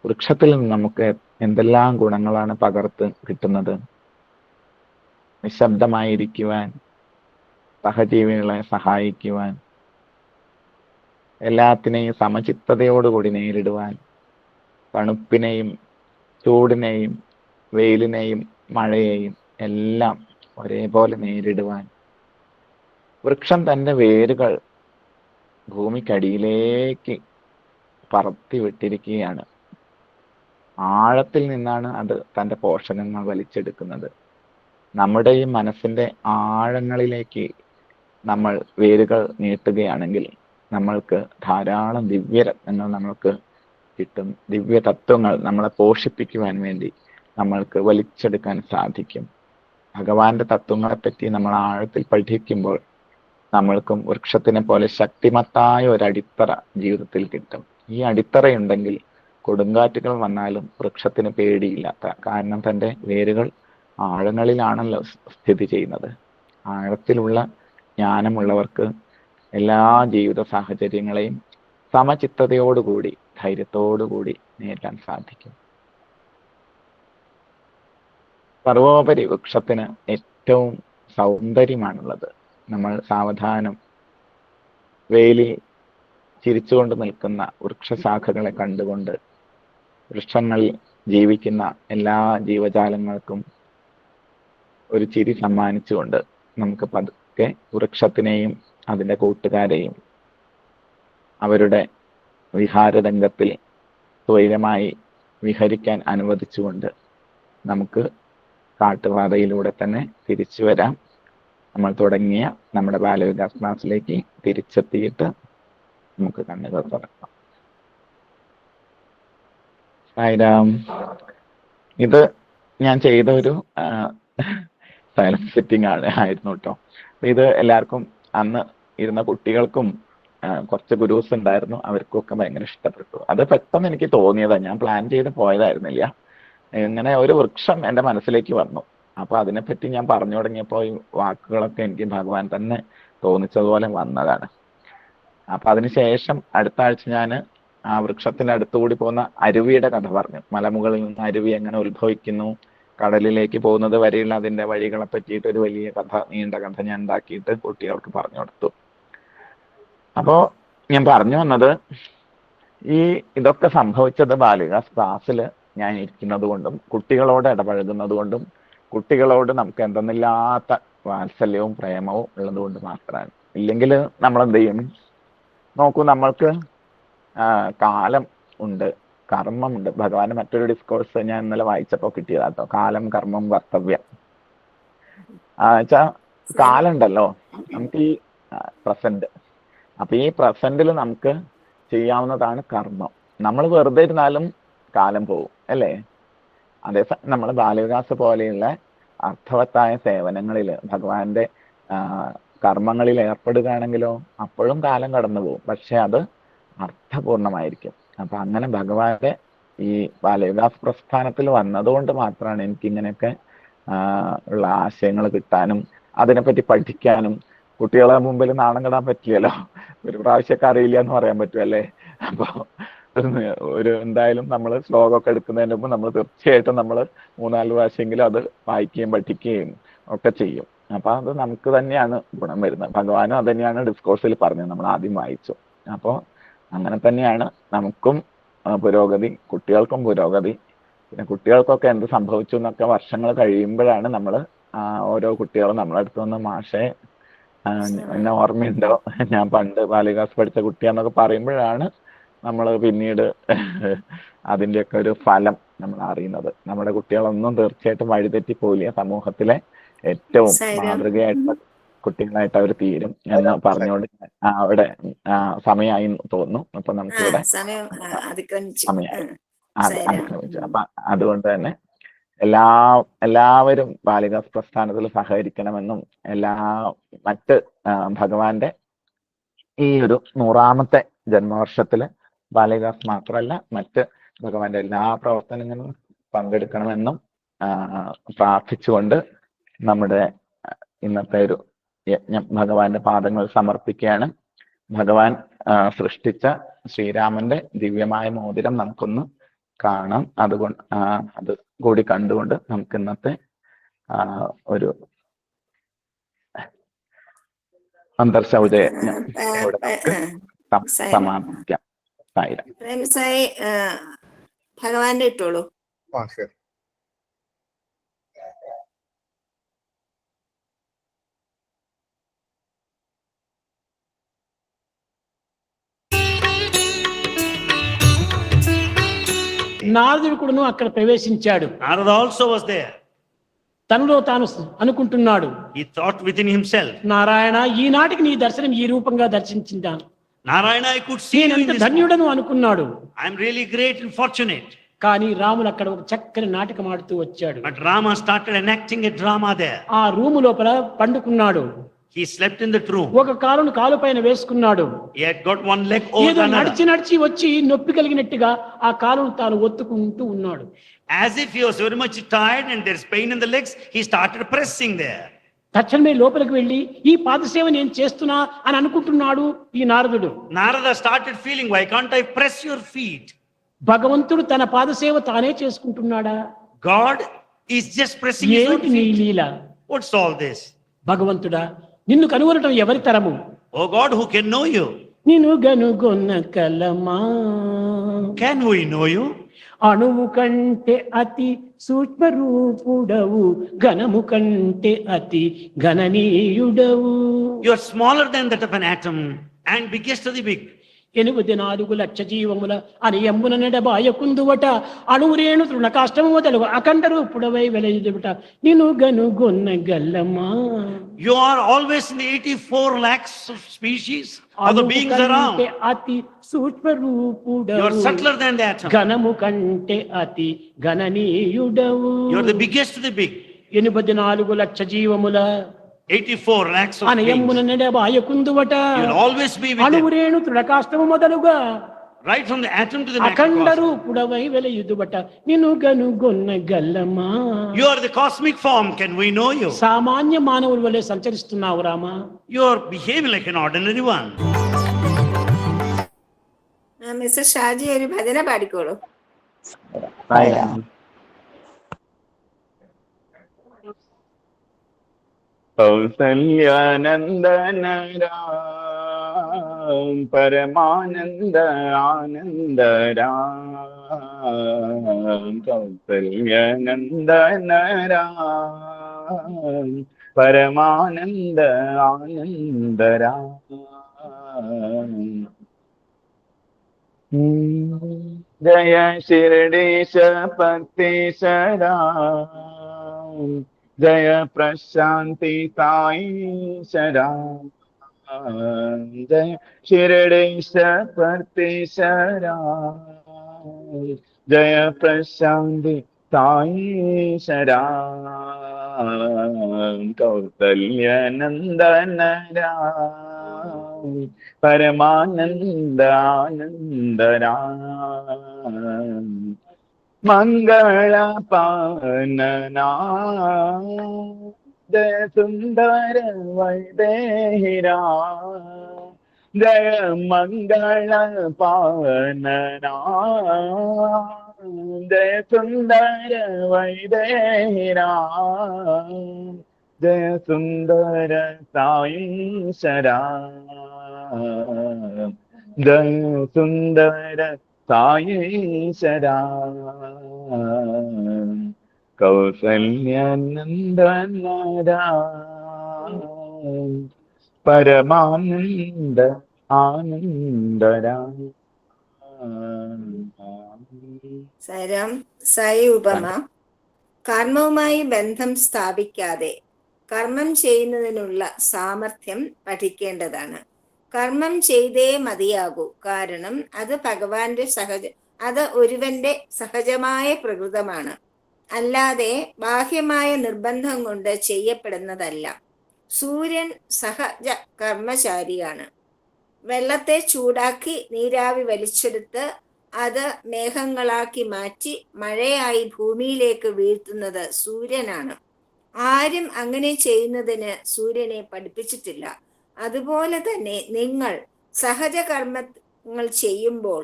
വൃക്ഷത്തിൽ നിന്ന് നമുക്ക് എന്തെല്ലാം ഗുണങ്ങളാണ് പകർത്ത് കിട്ടുന്നത്? നിശബ്ദമായിരിക്കുവാൻ, സഹജീവികളെ സഹായിക്കുവാൻ, എല്ലാത്തിനെയും സമചിത്തതയോടുകൂടി നേരിടുവാൻ, തണുപ്പിനെയും ചൂടിനെയും വെയിലിനെയും മഴയെയും എല്ലാം ഒരേപോലെ നേരിടുവാൻ. വൃക്ഷം തൻ്റെ വേരുകൾ ഭൂമിക്കടിയിലേക്ക് പറത്തി വിട്ടിരിക്കുകയാണ്. ആഴത്തിൽ നിന്നാണ് അത് തൻ്റെ പോഷകങ്ങൾ വലിച്ചെടുക്കുന്നത്. നമ്മുടെ ഈ മനസ്സിന്റെ ആഴങ്ങളിലേക്ക് നമ്മൾ വേരുകൾ നീട്ടുകയാണെങ്കിൽ നമ്മൾക്ക് ധാരാളം ദിവ്യരത്നങ്ങൾ നമ്മൾക്ക് കിട്ടും. ദിവ്യ തത്വങ്ങൾ നമ്മളെ പോഷിപ്പിക്കുവാൻ വേണ്ടി നമ്മൾക്ക് വലിച്ചെടുക്കാൻ സാധിക്കും. ഭഗവാന്റെ തത്വങ്ങളെപ്പറ്റി നമ്മൾ ആഴത്തിൽ പഠിക്കുമ്പോൾ നമ്മൾക്കും വൃക്ഷത്തിനെ പോലെ ശക്തിമത്തായ ഒരു അടിത്തറ ജീവിതത്തിൽ കിട്ടും. ഈ അടിത്തറയുണ്ടെങ്കിൽ കൊടുങ്കാറ്റുകൾ വന്നാലും വൃക്ഷത്തിന് പേടിയില്ലാത്ത, കാരണം തൻ്റെ വേരുകൾ ആഴങ്ങളിലാണല്ലോ സ്ഥിതി ചെയ്യുന്നത്. ആഴത്തിലുള്ള ജ്ഞാനമുള്ളവർക്ക് എല്ലാ ജീവിത സാഹചര്യങ്ങളെയും സമചിത്തതയോടുകൂടി, ധൈര്യത്തോടുകൂടി നേരിടാൻ സാധിക്കും. സർവോപരി വൃക്ഷത്തിന് ഏറ്റവും സൗന്ദര്യമാണുള്ളത്. നമ്മൾ സാവധാനം വെയിലിൽ ചിരിച്ചുകൊണ്ട് നിൽക്കുന്ന വൃക്ഷശാഖകളെ കണ്ടുകൊണ്ട് വൃക്ഷങ്ങളിൽ ജീവിക്കുന്ന എല്ലാ ജീവജാലങ്ങൾക്കും ഒരു ചിരി സമ്മാനിച്ചുകൊണ്ട് നമുക്ക് പതുക്കെ വൃക്ഷത്തിനെയും അതിൻ്റെ കൂട്ടുകാരെയും അവരുടെ വിഹാരരംഗത്തിൽ സ്വൈരമായി വിഹരിക്കാൻ അനുവദിച്ചുകൊണ്ട് നമുക്ക് കാട്ടുപാതയിലൂടെ തന്നെ തിരിച്ചു വരാം. നമ്മൾ തുടങ്ങിയ നമ്മുടെ ബാലവികാസ് ക്ലാസ്സിലേക്ക് തിരിച്ചെത്തിയിട്ട് നമുക്ക് കണ്ണുകൾ തുറക്കാം. സായിരാം. ഇത് ഞാൻ ചെയ്ത ഒരു സൈലൻസ് സെറ്റിംഗ് ആയിരുന്നു കേട്ടോ. ഇത് എല്ലാവർക്കും അന്ന് ഇരുന്ന കുട്ടികൾക്കും കുറച്ച് ഗുരൂസ് ഉണ്ടായിരുന്നു, അവർക്കൊക്കെ ഭയങ്കര ഇഷ്ടപ്പെട്ടു. അത് പെട്ടെന്ന് എനിക്ക് തോന്നിയതാണ്, ഞാൻ പ്ലാൻ ചെയ്ത് പോയതായിരുന്നില്ല. ഇങ്ങനെ ഒരു വൃക്ഷം എൻ്റെ മനസ്സിലേക്ക് വന്നു. അപ്പൊ അതിനെപ്പറ്റി ഞാൻ പറഞ്ഞു തുടങ്ങിയപ്പോൾ ഈ വാക്കുകളൊക്കെ എനിക്ക് ഭഗവാൻ തന്നെ തോന്നിച്ചതുപോലെ വന്നതാണ്. അപ്പൊ അതിനുശേഷം അടുത്ത ആഴ്ച ഞാൻ ആ വൃക്ഷത്തിന്റെ അടുത്തുകൂടി പോകുന്ന അരുവിയുടെ കഥ പറഞ്ഞു. മലമുകളിൽ നിന്ന് അരുവി എങ്ങനെ ഉത്ഭവിക്കുന്നു, കടലിലേക്ക് പോകുന്നത് വരെയുള്ള അതിന്റെ വഴികളെ പറ്റിയിട്ട് ഒരു വലിയ കഥ, നീണ്ട കഥ ഞാൻ ഉണ്ടാക്കിയിട്ട് കുട്ടികൾക്ക് പറഞ്ഞു കൊടുത്തു. അപ്പോ ഞാൻ പറഞ്ഞു വന്നത്, ഇതൊക്കെ സംഭവിച്ചത് ബാലികാസ് ക്ലാസ്സിൽ ഞാൻ ഇരിക്കുന്നത് കൊണ്ടും കുട്ടികളോട് ഇടപഴകുന്നത് കൊണ്ടും കുട്ടികളോട് നമുക്ക് എന്തെന്നില്ലാത്ത വാത്സല്യവും പ്രേമവും ഉള്ളത് കൊണ്ട് മാത്രമാണ്. ഇല്ലെങ്കിൽ നമ്മൾ എന്ത് ചെയ്യും? നോക്കൂ, നമ്മൾക്ക് കാലം ഉണ്ട്, കർമ്മമുണ്ട്. ഭഗവാന്റെ മറ്റൊരു ഡിസ്കോഴ്സ് ഞാൻ ഇന്നലെ വായിച്ചപ്പോൾ കിട്ടിയതാട്ടോ, കാലം കർമ്മം കർത്തവ്യം. വെച്ചാൽ കാലം ഉണ്ടല്ലോ നമുക്ക്, ഈ പ്രസന്റ്. അപ്പൊ ഈ പ്രസന്റിൽ നമുക്ക് ചെയ്യാവുന്നതാണ് കർമ്മം. നമ്മൾ വെറുതെ ഇരുന്നാലും കാലം പോകും അല്ലേ? അതേസമയം നമ്മൾ ബാലവികാസ് പോലെയുള്ള അർത്ഥവത്തായ സേവനങ്ങളിൽ ഭഗവാന്റെ കർമ്മങ്ങളിൽ ഏർപ്പെടുകയാണെങ്കിലോ അപ്പോഴും കാലം കടന്നു പോകും, പക്ഷെ അത് അർത്ഥപൂർണമായിരിക്കും. അപ്പൊ അങ്ങനെ ഭഗവാന്റെ ഈ ബാലവികാസ് പ്രസ്ഥാനത്തിൽ വന്നതുകൊണ്ട് മാത്രമാണ് എനിക്ക് ഇങ്ങനെയൊക്കെ ഉള്ള ആശയങ്ങൾ കിട്ടാനും അതിനെപ്പറ്റി പഠിക്കാനും. കുട്ടികളെ മുമ്പിൽ നാണം കെടാൻ പറ്റില്ലല്ലോ, ഒരു പ്രാവശ്യമൊക്കെ അറിയില്ല എന്ന് പറയാൻ പറ്റുമല്ലേ? അപ്പൊ എന്തായാലും നമ്മൾ ശ്ലോകമൊക്കെ എടുക്കുന്നതിന് മുമ്പ് നമ്മൾ തീർച്ചയായിട്ടും നമ്മൾ 3-4 പ്രാവശ്യമെങ്കിലും അത് വായിക്കുകയും പഠിക്കുകയും ഒക്കെ ചെയ്യും. അപ്പൊ അത് നമുക്ക് തന്നെയാണ് ഗുണം വരുന്നത്. ഭഗവാനും അത് തന്നെയാണ് ഡിസ്കോഴ്സിൽ പറഞ്ഞത്, നമ്മൾ ആദ്യം വായിച്ചു. അപ്പോൾ അങ്ങനെ തന്നെയാണ് നമുക്കും പുരോഗതി, കുട്ടികൾക്കും പുരോഗതി. പിന്നെ കുട്ടികൾക്കൊക്കെ എന്ത് സംഭവിച്ചു എന്നൊക്കെ വർഷങ്ങൾ കഴിയുമ്പോഴാണ് നമ്മൾ ഓരോ കുട്ടികളും നമ്മളെ അടുത്ത് വന്ന് മാഷെ എന്നെ ഓർമ്മയുണ്ടോ, ഞാൻ പണ്ട് ബാലികാസ് പഠിച്ച കുട്ടിയാന്നൊക്കെ പറയുമ്പോഴാണ് നമ്മൾ പിന്നീട് അതിൻ്റെയൊക്കെ ഒരു ഫലം നമ്മൾ അറിയുന്നത്. നമ്മുടെ കുട്ടികളൊന്നും തീർച്ചയായിട്ടും വഴിതെറ്റി പോയില്ല, സമൂഹത്തിലെ ഏറ്റവും മാതൃകയായിട്ടുള്ള കുട്ടികളായിട്ട് അവർ തീരും എന്ന് പറഞ്ഞുകൊണ്ട് അവിടെ സമയമായി തോന്നുന്നു. അപ്പൊ നമുക്കിവിടെ സമയമായി അതിക്രമിച്ചു. അപ്പൊ അതുകൊണ്ട് തന്നെ എല്ലാവരും ബാലികാസ് പ്രസ്ഥാനത്തിൽ സഹകരിക്കണമെന്നും മറ്റ് ഭഗവാന്റെ ഈ ഒരു 100ാമത്തെ ജന്മവർഷത്തില് ബാലികാസ് മാത്രമല്ല മറ്റ് ഭഗവാന്റെ എല്ലാ പ്രവർത്തനങ്ങളിലും പങ്കെടുക്കണമെന്നും പ്രാർത്ഥിച്ചുകൊണ്ട് നമ്മുടെ ഇന്നത്തെ ഒരു യജ്ഞം ഭഗവാന്റെ പാദങ്ങൾ സമർപ്പിക്കുകയാണ്. ഭഗവാൻ സൃഷ്ടിച്ച ശ്രീരാമന്റെ ദിവ്യമായ മോതിരം നമുക്കൊന്ന് കാണാം. അതുകൊണ്ട് അത് കൂടി കണ്ടുകൊണ്ട് നമുക്ക് ഇന്നത്തെ ഒരു അന്തർശൗചയജ്ഞം ഇവിടെ നമുക്ക് സമാപിക്കാം.
ഭഗവാന്റെ ഇട്ടോളൂ.
నారదుడు కూడాను అక్కడ ప్రవేశించాడు.
Narada also was there.
తనలో తాను అనుకుంటున్నాడు,
He thought within himself,
Narayana, ఈనాటికి నీ దర్శనం ఈ రూపంగా దర్శించిందాను.
Narayana, I could see you in
నేనెంత
this.
ధన్యుడను అనుకున్నాడు.
I am really great and fortunate.
కానీ రాముడు అక్కడ ఒక చక్కని నాటకం ఆడుతూ వచ్చాడు.
But Rama started enacting a drama there.
ఆ రూము లోపల పండుకున్నాడు.
He slept in that room.
ఒక కాలును కాలు పైన వేసుకున్నాడు.
He had got one leg over
ఏదో
another.
నడిచి నడిచి వచ్చి నొప్పి కలిగినట్టుగా ఆ కాలును తాను ఒత్తుకుంటూ ఉన్నాడు.
As if he was very much tired and there's pain in the legs, he started pressing there.
తక్షణమే లోపలికి వెళ్ళి ఈ పాదసేవ నేను చేస్తున్నా అని అనుకుంటున్నాడు ఈ నారదుడు.
Narada started feeling, why can't I press your feet?
భగవంతుడు తన పాదసేవ తానే చేసుకుంటున్నాడా?
God is just pressing his own
ఏమిటి నీ
feet.
Leela?
What's all this?
భగవంతుడా, నిన్ను కనుగొనటం ఎవరి తరము?
Oh God, who can know you?
నిన్ను గనుగొన్న కలమా,
Can we know you?
అణువు కంటే అతి సూక్ష్మ రూపుడవు, ఘనము కంటే అతి గణనీయుడవు.
You are smaller than that of an atom and biggest of the big.
84 లక్ష జీవముల అని ఎమ్మున నెడబాయకుందువట, అణువురేణు తృణకాష్టము మొదలు అఖండ రూపుడవై వెలయుదుట, నిన్ను గనుగొన్న గల్లమా.
You are always in the 84 lakhs of species of the beings around.
అతి సూక్ష్మ రూపుడవు,
You are subtler than the atom.
ఘనము కంటే అతి గణనీయుడవు.
You are the biggest of the big.
84 lakh జీవముల
84 lakhs of
అని ఎమ్మున
beings.
నెడబాయకుందువట,
You will always be with them.
అణువురేణు తృణకాష్టము మొదలుగా
Right from the atom to the
Akhanda
macrocosm.
రూపుడవై వెలయుదుబట, నిన్ను గనుగొన్న గల్లమా.
You are the cosmic form. Can we know you?
సామాన్య మానవుల వలె సంచరిస్తున్నావు Rama.
You are behaving like an ordinary one.
Mister Shaji ഒരു ഭജന പാടിക്കോളൂ.
സായിരാം.
കൗസല്യാനന്ദനരാം പരമാനന്ദ ആനന്ദരാം കൗസല്യാനന്ദനരാം പരമാനന്ദ ആനന്ദരാം ജയ ശിരടീശ പക്തീശരാം ജയ പ്രശാന്തി സാईशराम जय शिरडीश पक्तീശരാം जय प्रशांति साईशराम कौसल्यनंदनराम परमानंदानंदराम मंगलपानना जय सुंदर वैदेहिरा जय मंगलपानना जय सुंदर वैदेहिरा जय सुंदर साईशराम जय सुंदर साईशराम कौसल्यनंदनराम परमानंद आनंदराम.
സായിരാം. സായി ഉപമ. കർമ്മവുമായി ബന്ധം സ്ഥാപിക്കാതെ കർമ്മം ചെയ്യുന്നതിനുള്ള സാമർഥ്യം പഠിക്കേണ്ടതാണ്. കർമ്മം ചെയ്തേ മതിയാകൂ. കാരണം അത് ഒരുവന്റെ സഹജമായ പ്രകൃതമാണ്, അല്ലാതെ ബാഹ്യമായ നിർബന്ധം കൊണ്ട് ചെയ്യപ്പെടുന്നതല്ല. സൂര്യൻ സഹജ കർമ്മചാരിയാണ്. വെള്ളത്തെ ചൂടാക്കി നീരാവി വലിച്ചെടുത്ത് അത് മേഘങ്ങളാക്കി മാറ്റി മഴയായി ഭൂമിയിലേക്ക് വീഴ്ത്തുന്നത് സൂര്യനാണ്. ആരും അങ്ങനെ ചെയ്യുന്നതിന് സൂര്യനെ പഠിപ്പിച്ചിട്ടില്ല. അതുപോലെ തന്നെ നിങ്ങൾ സഹജ കർമ്മങ്ങൾ ചെയ്യുമ്പോൾ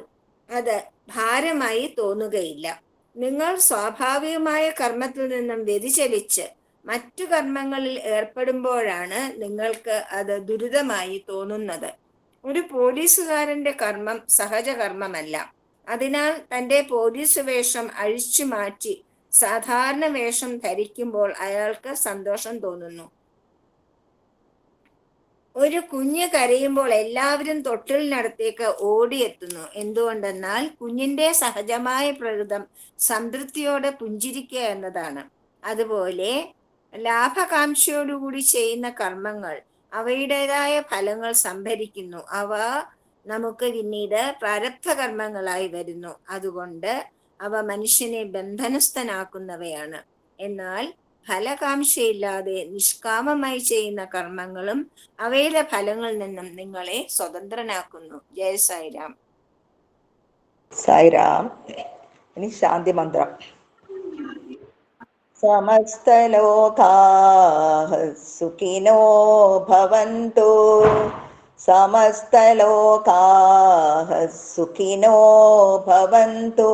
അത് ഭാരമായി തോന്നുകയില്ല. നിങ്ങൾ സ്വാഭാവികമായ കർമ്മത്തിൽ നിന്നും വ്യതിചലിച്ച് മറ്റു കർമ്മങ്ങളിൽ ഏർപ്പെടുമ്പോഴാണ് നിങ്ങൾക്ക് അത് ദുരിതമായി തോന്നുന്നത്. ഒരു പോലീസുകാരന്റെ കർമ്മം സഹജ കർമ്മമല്ല. അതിനാൽ തൻ്റെ പോലീസ് വേഷം അഴിച്ചു മാറ്റി സാധാരണ വേഷം ധരിക്കുമ്പോൾ അയാൾക്ക് സന്തോഷം തോന്നുന്നു. ഒരു കുഞ്ഞ് കരയുമ്പോൾ എല്ലാവരും തൊട്ടിലിനടുത്തേക്ക് ഓടിയെത്തുന്നു. എന്തുകൊണ്ടെന്നാൽ കുഞ്ഞിന്റെ സഹജമായ പ്രകൃതം സംതൃപ്തിയോടെ പുഞ്ചിരിക്കുക എന്നതാണ്. അതുപോലെ ലാഭകാംക്ഷയോടുകൂടി ചെയ്യുന്ന കർമ്മങ്ങൾ അവയുടേതായ ഫലങ്ങൾ സംഭരിക്കുന്നു. അവ നമുക്ക് പിന്നീട് പ്രാരബ്ധ കർമ്മങ്ങളായി വരുന്നു. അതുകൊണ്ട് അവ മനുഷ്യനെ ബന്ധനസ്ഥനാക്കുന്നവയാണ്. എന്നാൽ ഫലകാംക്ഷയില്ലാതെ നിഷ്കാമമായി ചെയ്യുന്ന കർമ്മങ്ങളും അവയുടെ ഫലങ്ങളിൽ നിന്നും നിങ്ങളെ സ്വതന്ത്രനാക്കുന്നു. ജയ സായിരാം.
സായിരാം. ഇനി ശാന്തി മന്ത്രം. സമസ്തലോകാഃ സുഖിനോ ഭവന്തു സമസ്തലോകാഃ സുഖിനോ ഭവന്തു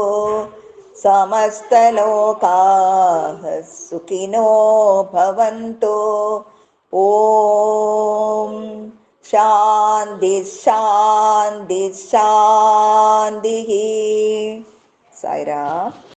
സമസ്തലോകാഃ സുഖിനോ ഭവന്തു. ഓം ശാന്തി ശാന്തി ശാന്തി. സായിരാം.